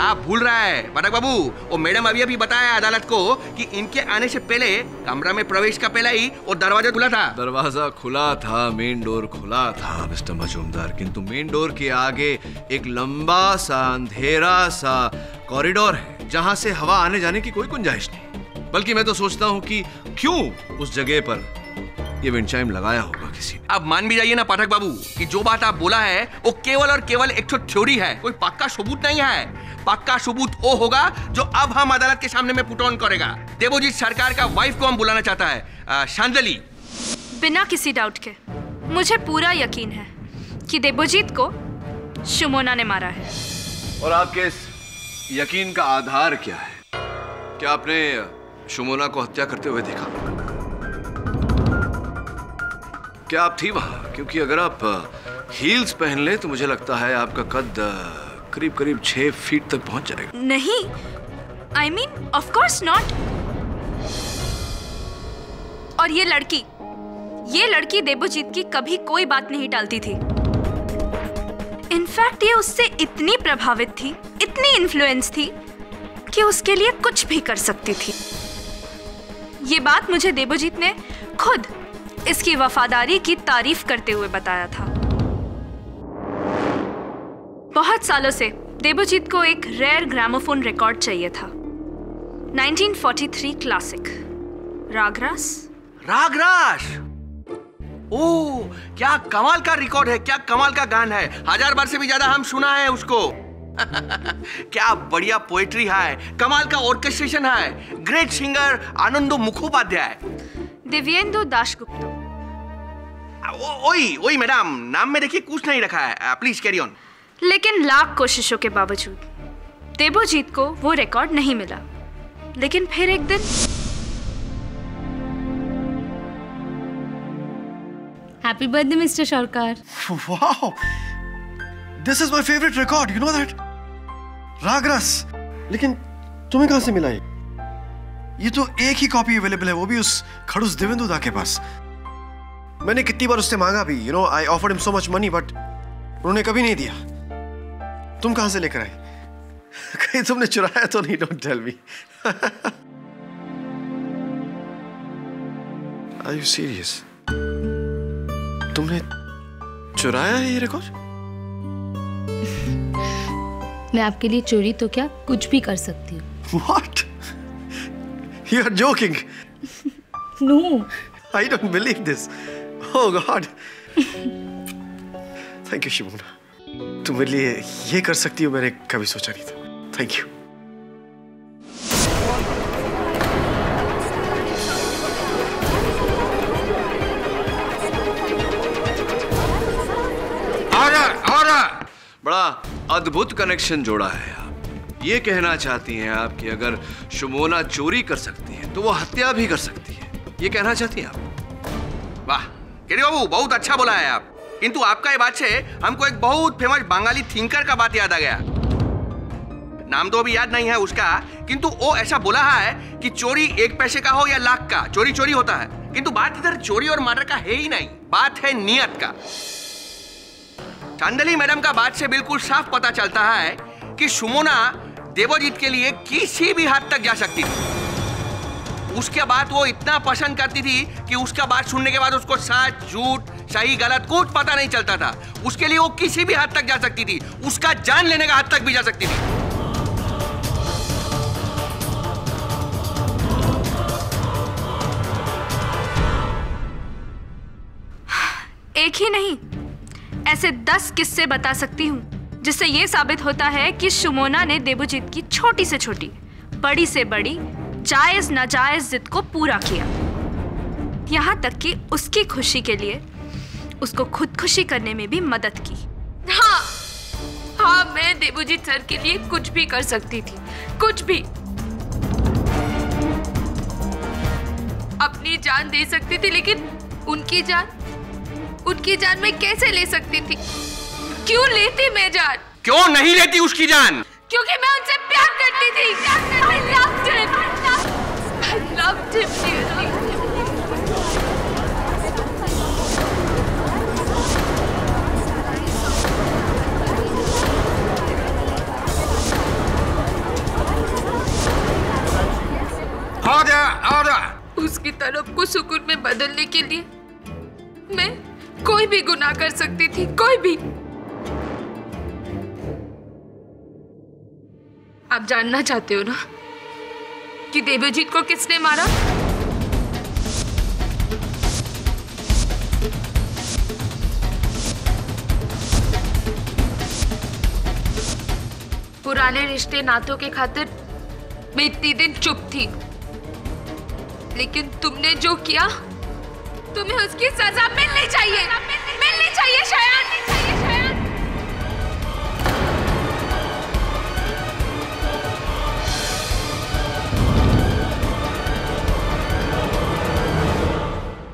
आप भूल रहा है पाठक बाबू, वो मैडम अभी बताया अदालत को कि इनके आने से पहले कमरा में प्रवेश का पहले ही वो दरवाजा खुला था। दरवाजा खुला था, मेन डोर खुला था मिस्टर मजुमदार, किंतु मेन डोर के आगे एक लंबा सा अंधेरा सा कॉरिडोर है जहां से हवा आने जाने की कोई गुंजाइश नहीं। बल्कि मैं तो सोचता हूं कि क्यों उस जगह पर ये विंड चाइम लगाया होगा किसी ने। अब मान भी जाइए ना पाठक बाबू कि जो बात आप बोला है वो केवल और केवल एक तो थ्योरी है, कोई पक्का सबूत नहीं है। पक्का सबूत वो होगा जो अब हम अदालत के सामने में पुट ऑन करेगा। देवोजीत सरकार का वाइफ को हम बुलाना चाहता है, शांतली। बिना किसी डाउट के मुझे पूरा यकीन है कि देवोजीत को शुमोना ने मारा है। और आपके इस यकीन का आधार क्या है? क्या आपने शुमोना को हत्या करते हुए देखा? क्या आप थी वहां? क्योंकि अगर आप हील्स पहन ले तो मुझे लगता है आपका कद करीब 6 फीट तक पहुंच जाएगा। नहीं, I mean, of course not. और ये लड़की देवजीत की कभी कोई बात नहीं टालती थी। इनफैक्ट ये उससे इतनी प्रभावित थी, इतनी इन्फ्लुएंस थी कि उसके लिए कुछ भी कर सकती थी। ये बात मुझे देवजीत ने खुद इसकी वफादारी की तारीफ करते हुए बताया था। बहुत सालों से देवजीत को एक रेयर ग्रामोफोन रिकॉर्ड चाहिए था। 1943 क्लासिक रागरास। ओह, क्या कमाल का रिकॉर्ड है, क्या कमाल का गान है। 1000 बार से भी ज्यादा हम सुना है उसको। क्या बढ़िया पोएट्री है, कमाल का ऑर्केस्ट्रेशन है। Great singer Anando Mukhopadhyay. दिव्येंदु दाशगुप्ता। ओई मैडम, नाम में देखिए कुछ नहीं रखा है। Please carry on. लेकिन लाख कोशिशों के बावजूद देवजीत को वो रिकॉर्ड नहीं मिला। लेकिन फिर एक दिन happy birthday mister Sarkar. Wow, this is my favourite record, you know that, रागरस। लेकिन तुम्हें कहां से मिला ये तो एक ही कॉपी अवेलेबल है, वो भी उस खड़ूस देवेंदु दा के पास। मैंने कितनी बार उससे मांगा भी, you know, I offered him so much money, but उन्होंने कभी नहीं दिया। तुम कहां से लेकर आए? कहीं तुमने चुराया तो नहीं? Don't tell me. Are you serious? तुमने चुराया है ये रिकॉर्ड? मैं आपके लिए चोरी तो क्या कुछ भी कर सकती हूँ। What? You are joking? No. I don't believe this. Oh God. Thank you, Simona. तुम मेरे लिए ये कर सकती हो, मैंने कभी सोचा नहीं था। Thank you. बड़ा अद्भुत कनेक्शन जोड़ा है आप। ये कहना चाहती हैं आप कि अगर शुमोना चोरी कर सकती है तो वो हत्या भी कर सकती है, ये कहना चाहती हैं आप? वाह केरी बाबू, बहुत अच्छा बोला है आप। किंतु आपका ये बात से हमको एक बहुत फेमस बंगाली थिंकर का बात याद आ गया। नाम तो अभी याद नहीं है उसका, किंतु वो ऐसा बोला है कि चोरी 1 पैसे का हो या लाख का, चोरी चोरी होता है। किंतु बात इधर चोरी और मर्डर का है ही नहीं, बात है नियत का। चांदली मैडम का बात से बिल्कुल साफ पता चलता है कि सुमोना देवजीत के लिए किसी भी हद तक जा सकती थी। उसके बाद वो इतना पसंद करती थी कि उसका बात सुनने के बाद उसको सच झूठ सही गलत कुछ पता नहीं चलता था। उसके लिए वो किसी भी हद तक जा सकती थी, उसका जान लेने का हद तक भी जा सकती थी। एक ही नहीं, ऐसे 10 किस्से बता सकती हूँ जिससे ये साबित होता है कि सुमोना ने देवजीत की छोटी से छोटी, बड़ी से बड़ी, जायज नाजायज जिद को पूरा किया। यहाँ तक कि उसकी खुशी के लिए उसको खुदकुशी करने में भी मदद की। हाँ, मैं देवजीत सर के लिए कुछ भी कर सकती थी, कुछ भी। अपनी जान दे सकती थी, लेकिन उनकी जान मैं कैसे ले सकती थी? क्यों लेती मैं जान? क्यों नहीं लेती उसकी जान? क्योंकि मैं उनसे प्यार करती थी। I loved him. I loved him dearly. उसकी तरफ को सुकून में बदलने के लिए मैं कोई भी गुनाह कर सकती थी, कोई भी। आप जानना चाहते हो ना कि देवजीत को किसने मारा? पुराने रिश्ते नातों के खातिर मैं इतनी दिन चुप थी, लेकिन तुमने जो किया, तुम्हें उसकी सजा मिलनी चाहिए, मिलनी चाहिए शयान।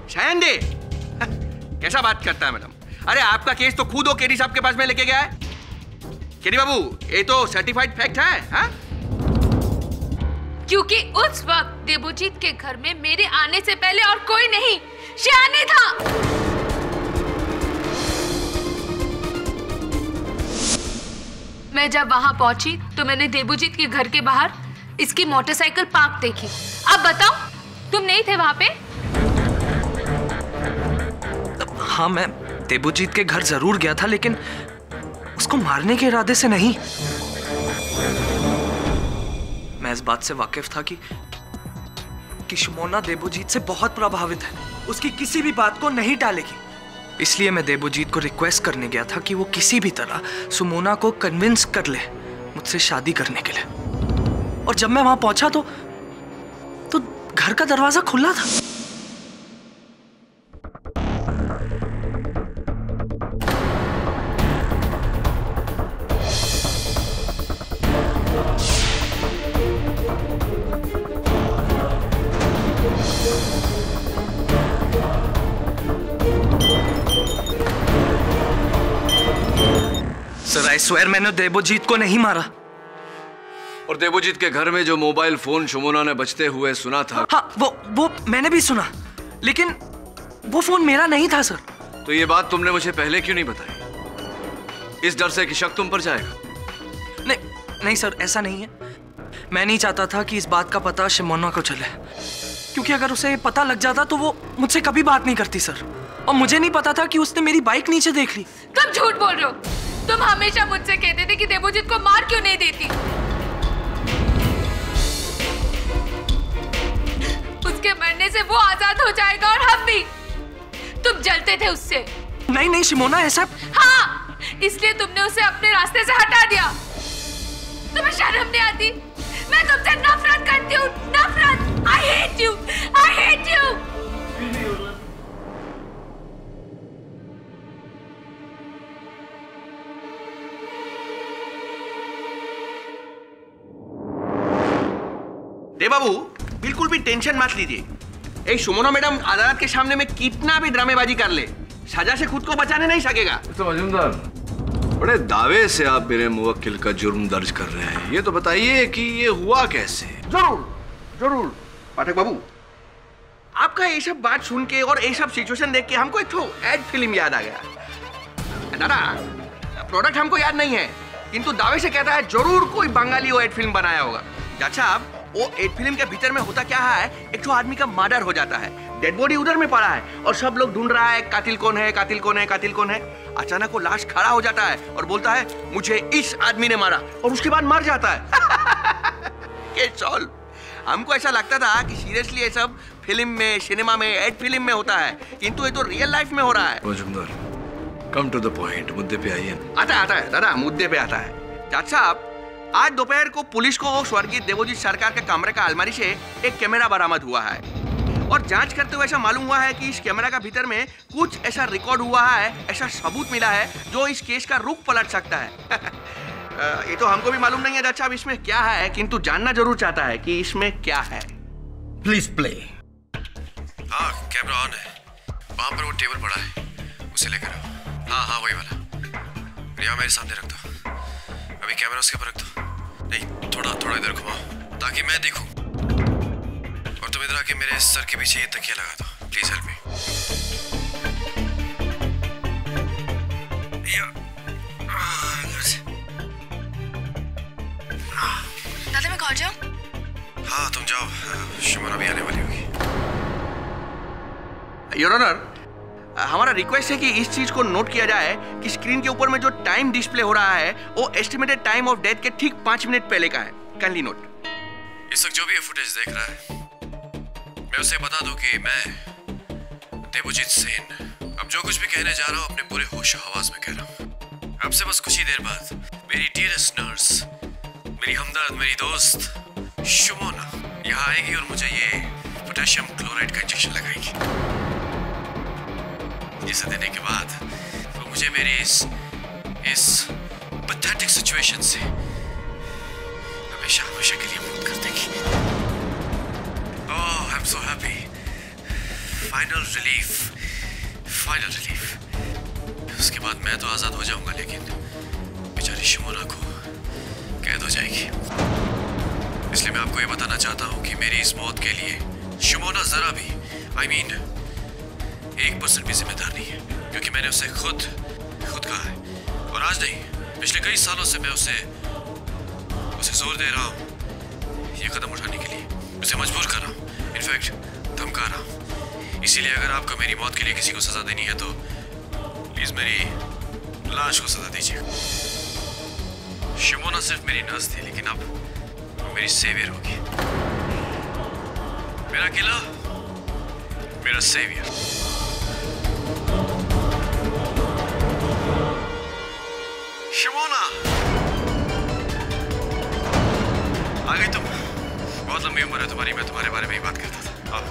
शयान दे कैसा बात करता है मैडम? अरे आपका केस तो खुद वो केरी साहब के पास में लेके गया है। केरी बाबू, ये तो सर्टिफाइड फैक्ट है। हाँ? क्योंकि उस वक्त देवोजीत के घर में मेरे आने से पहले और कोई नहीं शियानी था। मैं जब वहां पहुंची तो मैंने देवोजीत के घर के बाहर इसकी मोटरसाइकिल पार्क देखी। अब बताओ, तुम नहीं थे वहां पे? हाँ, मैं देवोजीत के घर जरूर गया था, लेकिन उसको मारने के इरादे से नहीं। मैं इस बात से वाकिफ था कि शुमोना देवोजीत से बहुत प्रभावित है, उसकी किसी भी बात को नहीं टालेगी। इसलिए मैं देवोजीत को रिक्वेस्ट करने गया था कि वो किसी भी तरह सुमोना को कन्विंस कर ले मुझसे शादी करने के लिए। और जब मैं वहां पहुंचा तो घर का दरवाजा खुला था। सर, आई स्वेयर मैंने देवोजीत को नहीं मारा। और देवोजीत के घर में जो मोबाइल फोन शुमोना ने बजते हुए सुना था, हाँ, वो मैंने भी सुना, लेकिन वो फोन मेरा नहीं था सर। तो ये बात तुमने मुझे पहले क्यों नहीं बताई? इस डर से कि शक तुम पर जाएगा? नहीं सर, ऐसा नहीं है। मैं नहीं चाहता था कि इस बात का पता शुमोना को चले, क्योंकि अगर उसे पता लग जाता तो वो मुझसे कभी बात नहीं करती सर। और मुझे नहीं पता था कि उसने मेरी बाइक नीचे देख ली। तुम झूठ बोल रहे हो। तुम हमेशा मुझसे कहते थे कि देवोजीत को मार क्यों नहीं देती। उसके मरने से वो आजाद हो जाएगा और हम भी। तुम जलते थे उससे। नहीं शुमोना, ऐसा। हाँ, इसलिए तुमने उसे अपने रास्ते से हटा दिया। तुम्हें शर्म नहीं आती? मैं तुमसे नफरत करती हूँ, नफरत। I hate you, I hate you। रे बाबू, बिल्कुल भी टेंशन मत लीजिए। एक शुमोना मैडम अदालत के सामने में कितना भी ड्रामेबाजी कर ले, सजा से खुद को बचाने नहीं सकेगा। तो मजूमदार, बड़े दावे से आप मेरे मुवक्किल का जुर्म दर्ज कर रहे हैं। ये तो बताइए कि ये हुआ कैसे? जरूर पाठक बाबू, आपका ये सब बात सुन के और ये सब सिचुएशन देख के हमको एक एड फिल्म याद आ गया। दादा, प्रोडक्ट हमको याद नहीं है, किंतु दावे से कहता है जरूर कोई बंगाली वो एड फिल्म बनाया होगा। अच्छा, वो एड फिल्म के भीतर में होता क्या है, एक तो आदमी का मर्डर हो जाता है, डेड बॉडी उधर में पड़ा है और सब लोग ढूंढ रहा है कातिल कौन है, कातिल कौन है, कातिल कौन है। अचानक वो लाश खड़ा हो जाता है और बोलता है मुझे इस आदमी ने मारा, और उसके बाद मर जाता है। Case solve. हमको ऐसा लगता था कि सीरियसली ये सब फिल्म में, सिनेमा में, एड फिल्म में होता है, किंतु ये तो रियल लाइफ में हो रहा है। Majumdar, come to the point, मुद्दे पे आइए। आता है दादा, मुद्दे पे आता है। जज साहब, आज दोपहर को पुलिस को स्वर्गीय देवोजीत सरकार के कमरे का अलमारी से एक कैमरा बरामद हुआ है, और जांच करते हुए ऐसा मालूम हुआ है कि इस कैमरा का भीतर में कुछ ऐसा रिकॉर्ड हुआ है, ऐसा सबूत मिला है जो इस केस का रुख पलट सकता है। ये तो हमको भी मालूम नहीं है जज साहब इसमें क्या है, किंतु जानना जरूर चाहता है कि इसमें क्या है। Please play. हाँ, कैमरा ऑन है। वहां पर वो टेबल पड़ा है, उसे लेकर आओ। हाँ, वही वाला। यहाँ मेरे सामने रख दो। अभी कैमरा उसके ऊपर रख दो। नहीं, थोड़ा इधर घुमाओ ताकि मैं देखूं। और तुम इधर आके मेरे सर के पीछे ये तकिया लगा दो। Please help me. दादा, मैं कॉल जाऊं? हाँ, तुम जाओ, शुमोना भी आने वाली होगी। योर ऑनर, हमारा रिक्वेस्ट है कि इस चीज को नोट किया जाए कि स्क्रीन के ऊपर में जो टाइम डिस्प्ले हो रहा है वो एस्टिमेटेड टाइम ऑफ डेथ के ठीक 5 मिनट पहले का है। Kindly note. इस वक्त जो भी ये फुटेज देख रहा है, मैं उसे बता दूं कि मैं देवोजीत सेन अब जो कुछ भी कहने जा रहा हूं अपने पूरे होश हवास में कह रहा हूं। अब से बस कुछ ही देर बाद मेरी डियरेस्ट नर्स, मेरी हमदर्द, मेरी दोस्त शुमोना यहाँ आएगी और मुझे ये पोटेशियम क्लोराइड का इंजेक्शन लगाएगी, जिसे देने के बाद वो मुझे मेरी इस पैथेटिक सिचुएशन से हमेशा के लिए मुक्त कर देगी। Oh, I am so happy. Final relief. उसके बाद मैं तो आजाद हो जाऊंगा, लेकिन बेचारी शुमोना को कैद हो जाएगी। इसलिए मैं आपको ये बताना चाहता हूँ कि मेरी इस मौत के लिए शिमोना जरा भी 1% भी जिम्मेदार नहीं है, क्योंकि मैंने उसे खुद कहा है। और आज नहीं, पिछले कई सालों से मैं उसे जोर दे रहा हूँ ये कदम उठाने के लिए, उसे मजबूर कर रहा हूँ, इनफैक्ट धमका रहा हूँ। इसीलिए अगर आपको मेरी मौत के लिए किसी को सजा देनी है तो प्लीज मेरी लाश को सजा दीजिए। शिमोना सिर्फ मेरी नर्स थी, लेकिन अब वो मेरी सेवियर होगी। मेरा किला, मेरा सेवियर। शिमोना आ गई तुम। बहुत लंबी उम्र है तुम्हारी, मैं तुम्हारे बारे में ही बात करता था। आओ।